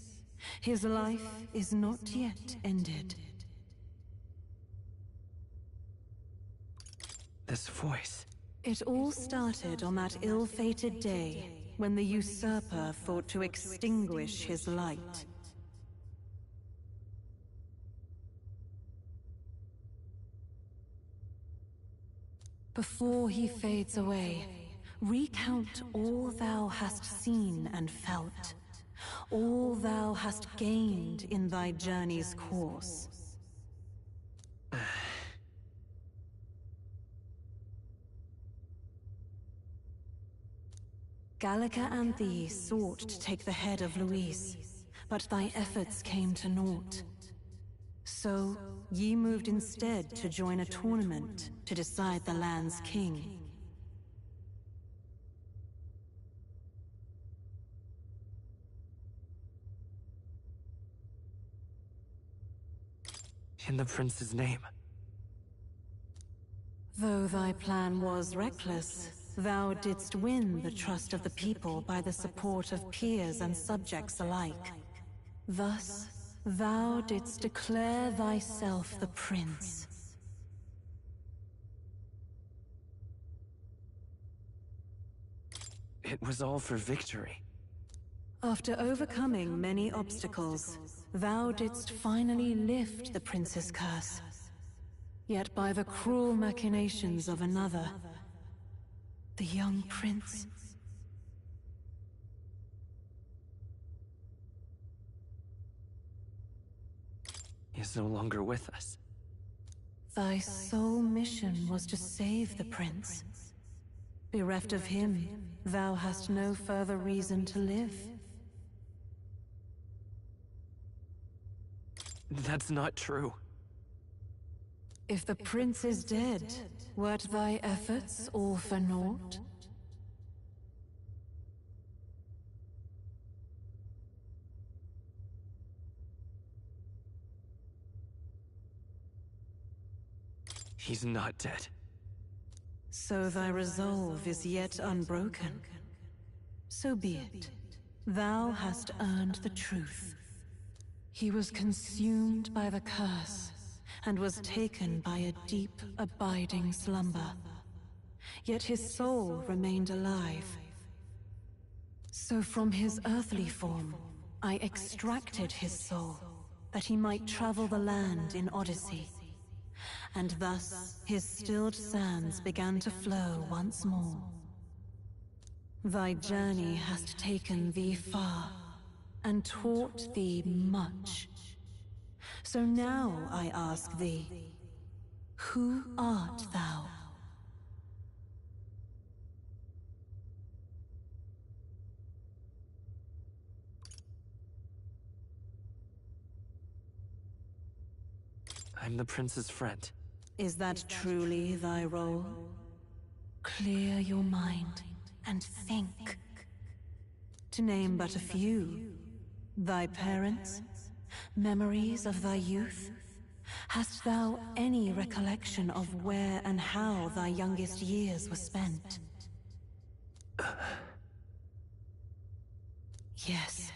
F: his life is not yet ended.
A: This voice...
F: It all started on that ill-fated day when the usurper thought to extinguish his light. Before he fades away, recount all thou hast seen and felt, all thou hast gained in thy journey's course. Gallica and thee sought to take the head of Luis, but thy efforts came to naught. So, ye moved instead to join a tournament to decide the land's king.
A: In the prince's name.
F: Though thy plan was reckless, thou didst win the trust of the people by the support of peers and subjects alike. Thus, thou didst declare thyself the prince.
A: It was all for victory.
F: After overcoming many obstacles, thou didst finally lift the prince's curse. Yet by the cruel machinations of another, the young prince...
A: He is no longer with us.
F: Thy sole mission was to save the prince. Bereft of him, thou hast no further reason to live.
A: That's not true.
F: If the prince is dead, wert thy efforts all for naught?
A: He's not dead.
F: So thy resolve is yet unbroken. So be it. Thou hast earned the truth. He was consumed by the curse, and was taken by a deep, abiding slumber. Yet his soul remained alive. So from his earthly form, I extracted his soul, that he might travel the land in Odyssey. And thus, his stilled sands began to flow once more. Thy journey hast taken thee far, and taught thee much. So now I ask thee, who art thou?
A: I'm the prince's friend.
F: Is that truly thy role? Clear your mind and think. To name but a few, thy parents, memories of thy youth? Hast thou any recollection of where and how thy youngest years were spent? Yes,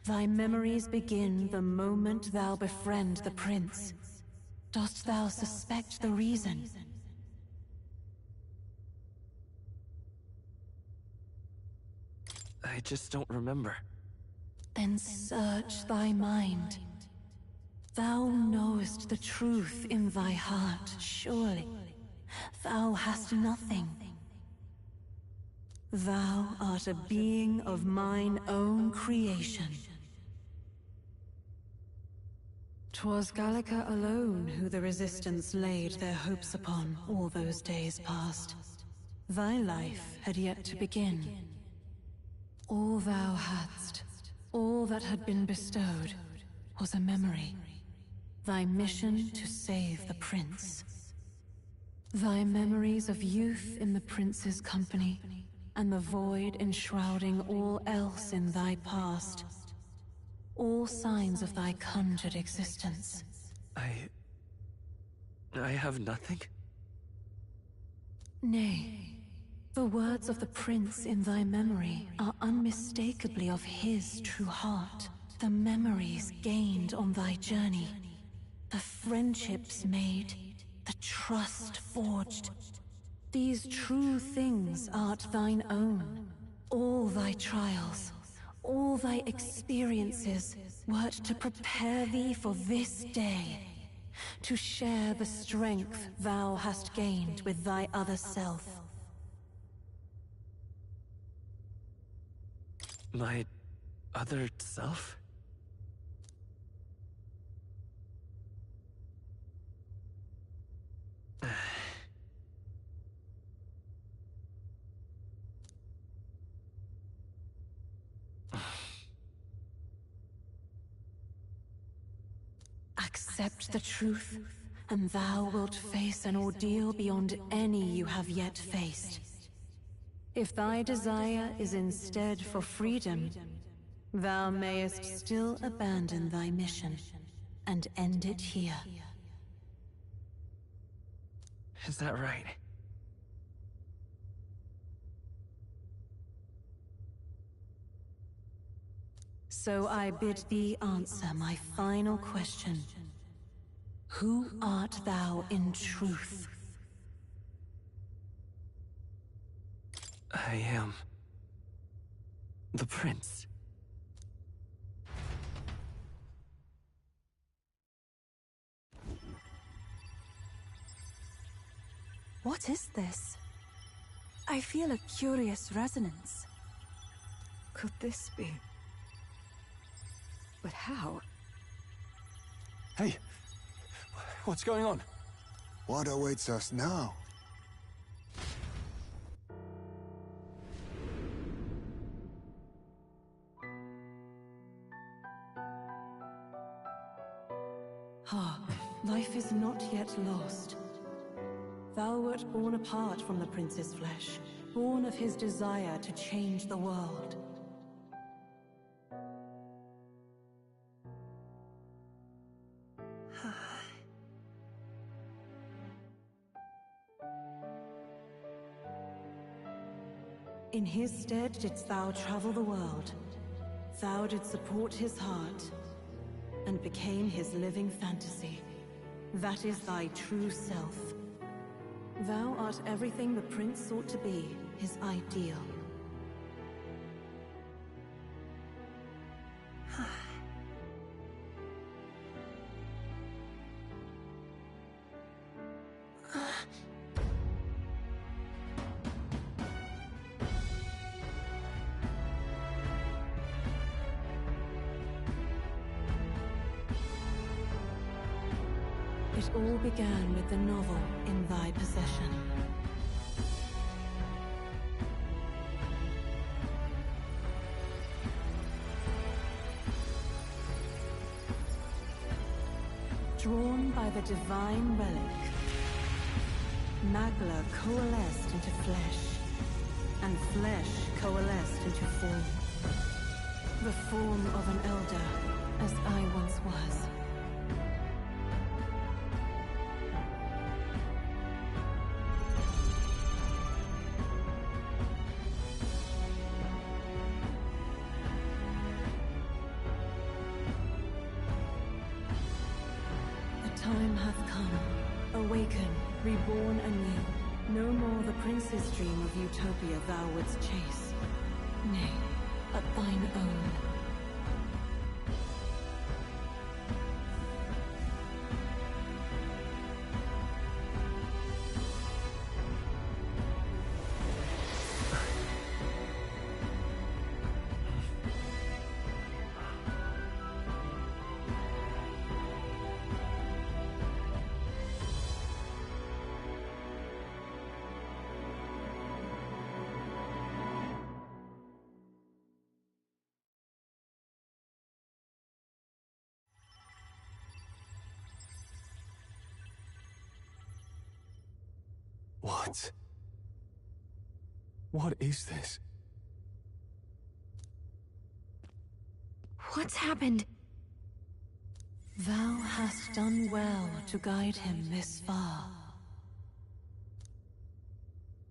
F: Thy memories begin the moment thou befriend the prince. Dost thou suspect the reason?
A: I just don't remember.
F: Then search thy mind. Thou knowest the truth in thy heart, surely. Thou hast nothing. Thou art a being of mine own creation. 'Twas Gallica alone who the Resistance laid their hopes upon all those days past. Thy life had yet to begin. All thou hadst, all that had been bestowed, was a memory. Thy mission to save the prince. Thy memories of youth in the prince's company, and the void enshrouding all else in thy past. All signs of thy conjured existence.
A: I have nothing?
F: Nay, the words of the prince in thy memory are unmistakably of his true heart. The memories gained on thy journey, the friendships made, the trust forged. These true things art thine own. All thy trials, all thy experiences wert to prepare thee for this day, to share the strength thou hast gained with thy other self.
A: My other self?
F: Accept the truth, and thou wilt face an ordeal beyond any you have yet faced. If thy desire is instead for freedom, thou mayest still abandon thy mission and end it here.
A: Is that right?
F: So I bid thee answer my final question. Who art thou in truth?
A: I am... the prince.
L: What is this? I feel a curious resonance. Could this be? But how?
M: Hey! What's going on?
C: What awaits us now?
F: Hark, life is not yet lost. Thou wert born apart from the prince's flesh, born of his desire to change the world. In his stead didst thou travel the world. Thou didst support his heart, and became his living fantasy. That is thy true self. Thou art everything the prince sought to be, his ideal. It all began with the novel in thy possession. Drawn by the divine relic, Magla coalesced into flesh, and flesh coalesced into form. The form of an elder, as I once was. awaken, reborn anew. No more the prince's dream of utopia thou wouldst chase. Nay, but thine own.
E: What? What is this?
B: What's happened?
F: Thou hast done well to guide him this far.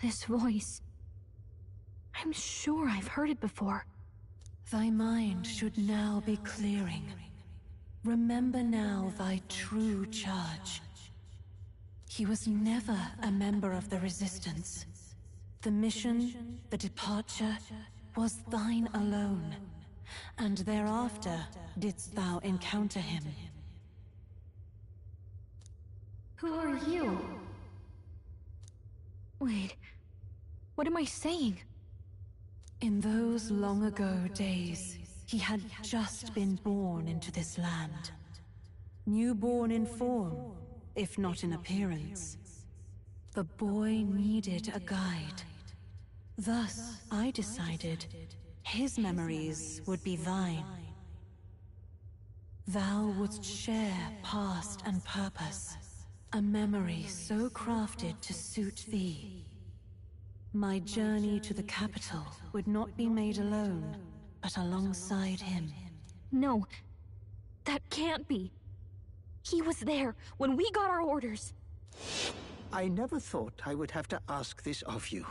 B: This voice. I'm sure I've heard it before.
F: Thy mind should now be clearing. Remember now thy true charge. He was never a member of the Resistance. The mission, the departure, was thine alone. And thereafter didst thou encounter him.
B: Who are you? Wait, what am I saying?
F: In those long ago days, he had just been born into this land. Newborn in form, if not in appearance. The boy needed a guide. Thus, I decided his memories would be thine. Thou wouldst share past and purpose, a memory so crafted to suit thee. My journey to the capital would not be made alone, but alongside him.
B: No, that can't be. He was there when we got our orders.
J: I never thought I would have to ask this of you.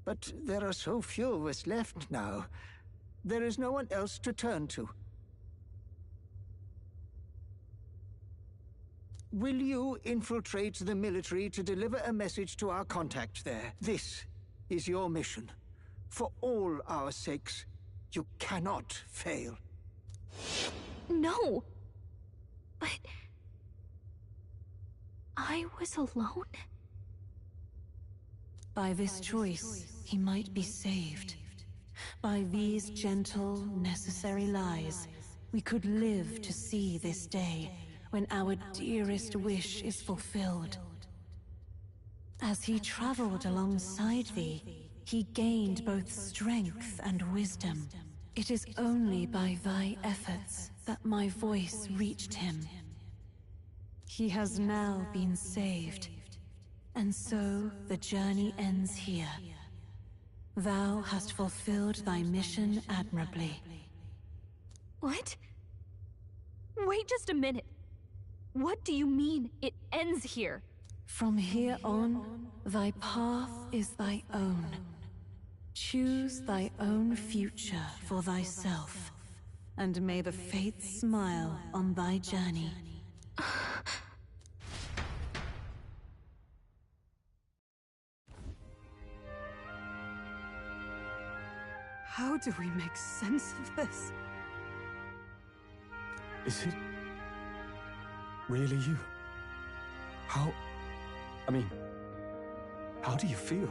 J: But there are so few of us left now. There is no one else to turn to. Will you infiltrate the military to deliver a message to our contact there? This is your mission. For all our sakes, you cannot fail.
B: No! But... I was alone?
F: By this choice, he might be saved. By these gentle, necessary lies, we could live to see this day when our dearest wish is fulfilled. As he traveled alongside thee, he gained both strength and wisdom. It is only by thy efforts that my voice reached him. He has now been saved, and so the journey ends here. Thou hast fulfilled thy mission admirably.
B: What? Wait just a minute. What do you mean, it ends here?
F: From here on, thy path is thy own. Choose thy own future for thyself, and may the fates smile on thy journey. How do we make sense of this?
E: Is it really you? How do you feel?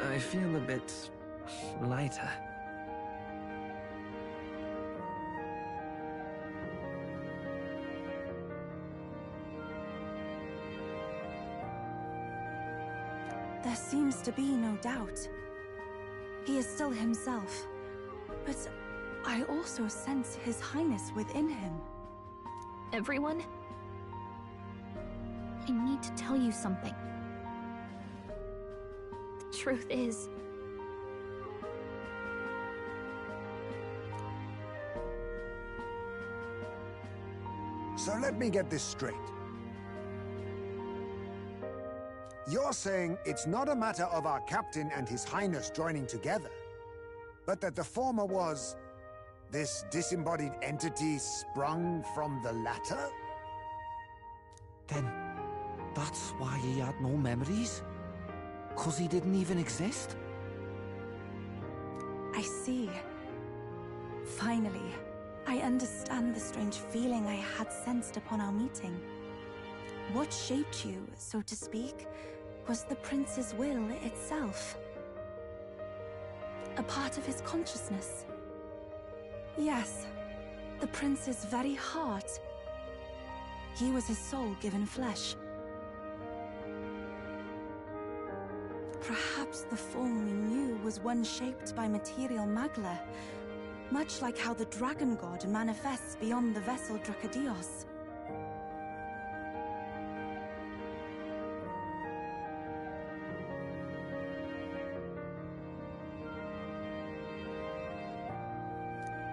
A: I feel a bit lighter.
L: There seems to be no doubt. He is still himself. But I also sense His Highness within him.
B: Everyone? I need to tell you something. The truth is...
C: So let me get this straight. You're saying it's not a matter of our captain and His Highness joining together, but that the former was this disembodied entity sprung from the latter?
K: Then that's why he had no memories? 'Cause he didn't even exist?
L: I see. Finally, I understand the strange feeling I had sensed upon our meeting. What shaped you, so to speak, was the prince's will itself. A part of his consciousness. Yes, the prince's very heart. He was his soul given flesh. Perhaps the form we knew was one shaped by material magla, much like how the dragon god manifests beyond the vessel Drakadios.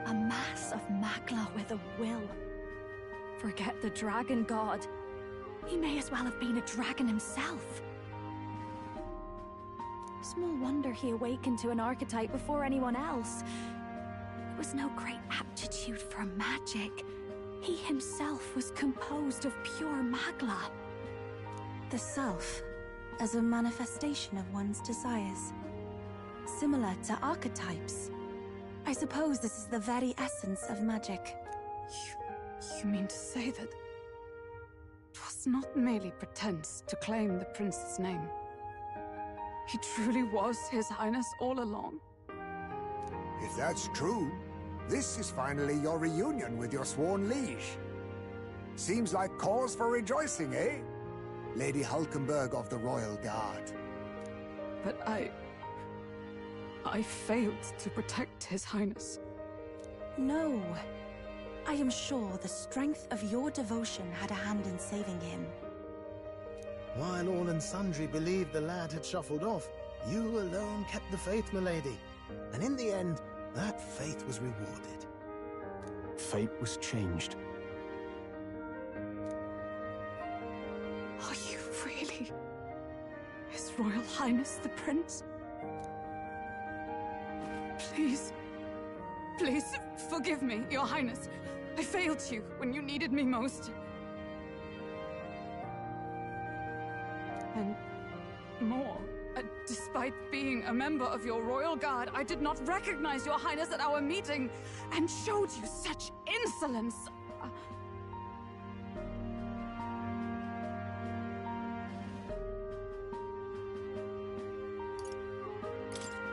B: A mass of magla with a will. Forget the dragon god. He may as well have been a dragon himself. Small wonder he awakened to an archetype before anyone else. It was no great aptitude for magic. He himself was composed of pure magla.
L: The self, as a manifestation of one's desires. Similar to archetypes. I suppose this is the very essence of magic.
F: You mean to say that it was not merely pretense to claim the prince's name? He truly was His Highness all along?
C: If that's true, this is finally your reunion with your sworn liege. Seems like cause for rejoicing, eh? Lady Hulkenberg of the Royal Guard.
F: But I failed to protect His Highness.
L: No. I am sure the strength of your devotion had a hand in saving him.
H: While all and sundry believed the lad had shuffled off, you alone kept the faith, milady. And in the end, that faith was rewarded.
E: Fate was changed.
F: Are you really His Royal Highness the Prince? Please, please, forgive me, Your Highness. I failed you when you needed me most. And more, despite being a member of your royal guard, I did not recognize Your Highness at our meeting and showed you such insolence.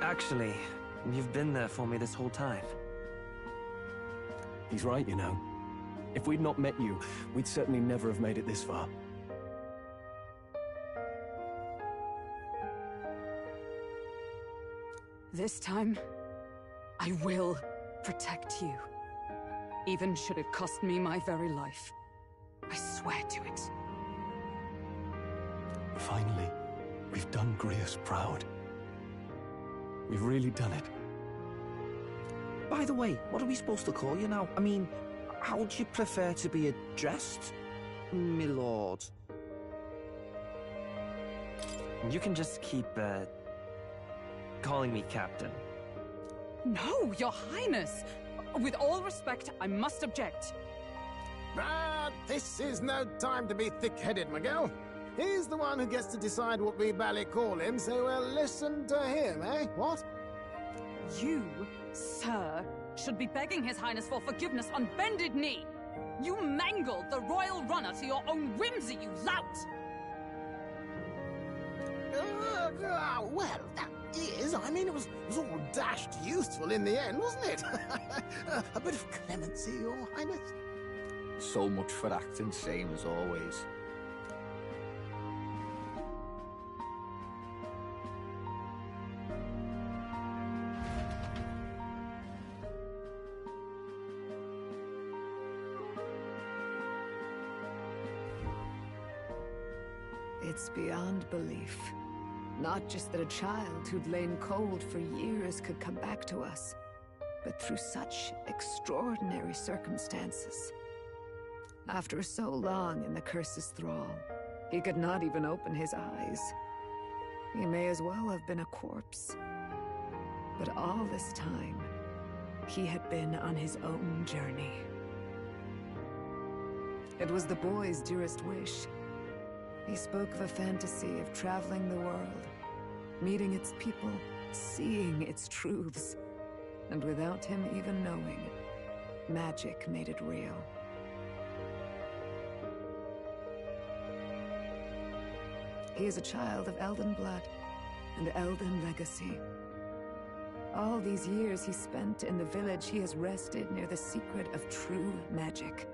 A: Actually, you've been there for me this whole time.
E: He's right, you know. If we'd not met you, we'd certainly never have made it this far.
F: This time, I will protect you. Even should it cost me my very life. I swear to it.
E: Finally, we've done Grius proud. We've really done it.
K: By the way, what are we supposed to call you now? I mean, how would you prefer to be addressed, my lord?
A: You can just keep, calling me Captain.
F: No, Your Highness! With all respect, I must object.
H: But this is no time to be thick-headed, Miguel. He's the one who gets to decide what we bally call him, so we'll listen to him, eh? What?
F: You, sir, should be begging His Highness for forgiveness on bended knee. You mangled the royal runner to your own whimsy, you lout!
H: Well, that is, I mean, it was all dashed useful in the end, wasn't it? A bit of clemency, Your Highness.
K: So much for acting same as always.
V: It's beyond belief. Not just that a child who'd lain cold for years could come back to us, but through such extraordinary circumstances. After so long in the curse's thrall, he could not even open his eyes. He may as well have been a corpse. But all this time, he had been on his own journey. It was the boy's dearest wish. He spoke of a fantasy of traveling the world, meeting its people, seeing its truths. And without him even knowing, magic made it real. He is a child of Elden blood and Elden legacy. All these years he spent in the village, he has rested near the secret of true magic.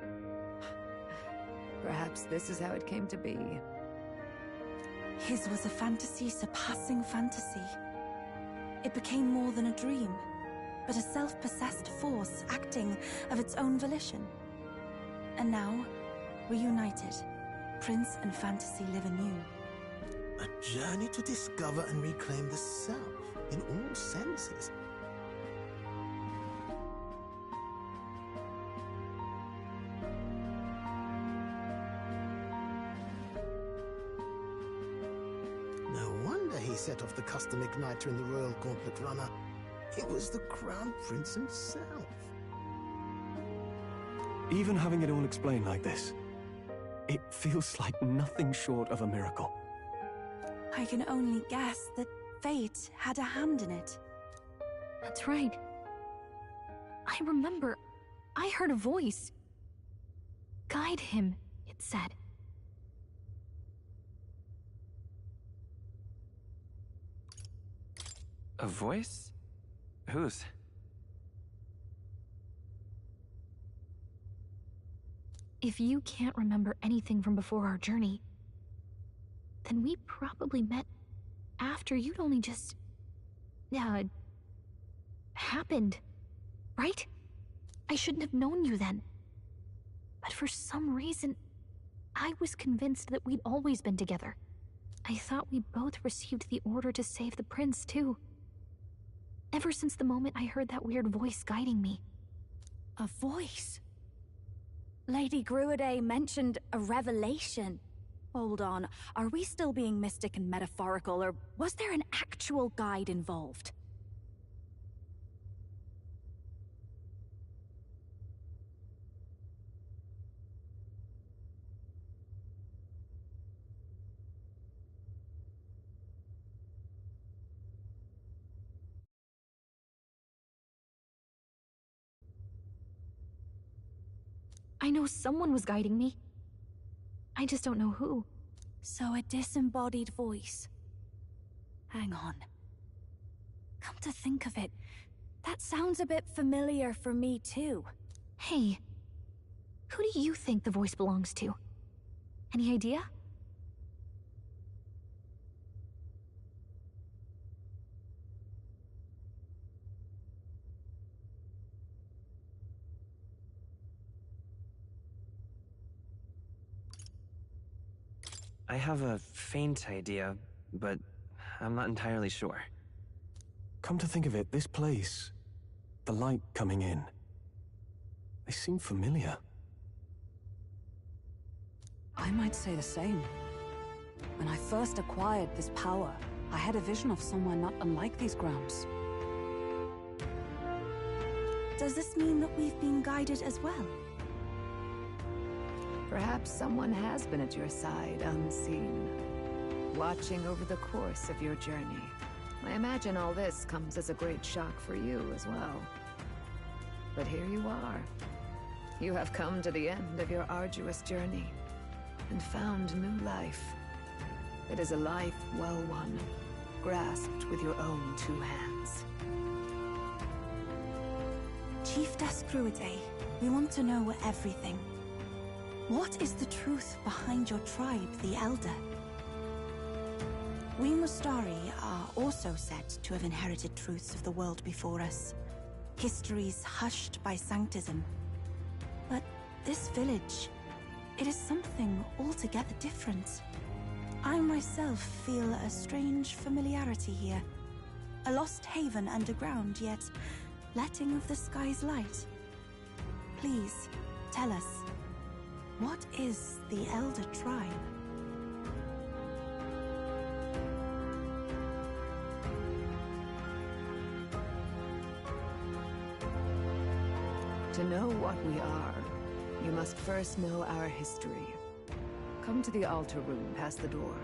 V: Perhaps this is how it came to be.
L: His was a fantasy surpassing fantasy. It became more than a dream, but a self-possessed force acting of its own volition. And now, reunited, Prince and fantasy live anew.
T: A journey to discover and reclaim the self, in all senses. No wonder he set off the custom igniter in the Royal Gauntlet Runner. It was the Crown Prince himself.
E: Even having it all explained like this, it feels like nothing short of a miracle.
L: I can only guess that fate had a hand in it.
B: That's right. I remember, I heard a voice. Guide him, it said.
A: A voice? Whose?
B: If you can't remember anything from before our journey, then we probably met after you'd only just... happened, right? I shouldn't have known you then. But for some reason, I was convinced that we'd always been together. I thought we both received the order to save the prince, too. Ever since the moment I heard that weird voice guiding me.
L: A voice? Lady Gruaday mentioned a revelation. Hold on, are we still being mystic and metaphorical, or was there an actual guide involved?
B: I know someone was guiding me. I just don't know who.
L: So a disembodied voice. Hang on. Come to think of it, that sounds a bit familiar for me too.
B: Hey, who do you think the voice belongs to? Any idea?
A: I have a faint idea, but I'm not entirely sure.
E: Come to think of it, this place, the light coming in, they seem familiar.
F: I might say the same. When I first acquired this power, I had a vision of somewhere not unlike these grounds.
L: Does this mean that we've been guided as well?
V: Perhaps someone has been at your side, unseen, watching over the course of your journey. I imagine all this comes as a great shock for you as well. But here you are. You have come to the end of your arduous journey, and found new life. It is a life well won, grasped with your own two hands.
L: Chiefess Gruaday, we want to know everything. What is the truth behind your tribe, the Elder? We Mustari are also said to have inherited truths of the world before us. Histories hushed by sanctism. But this village, it is something altogether different. I myself feel a strange familiarity here. A lost haven underground, yet letting of the sky's light. Please, tell us. What is the Elder Tribe?
V: what we are, you must first know our history. Come to the altar room past the door.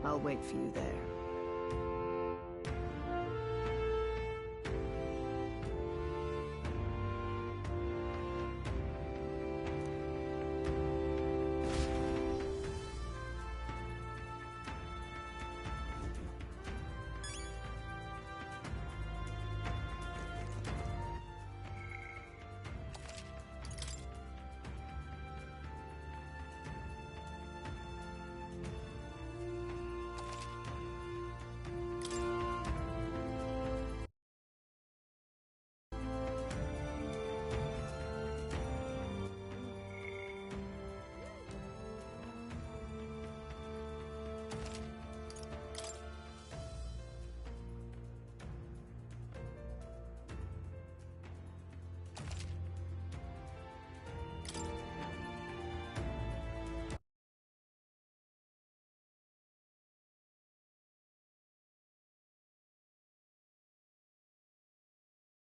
V: I'll wait for you there.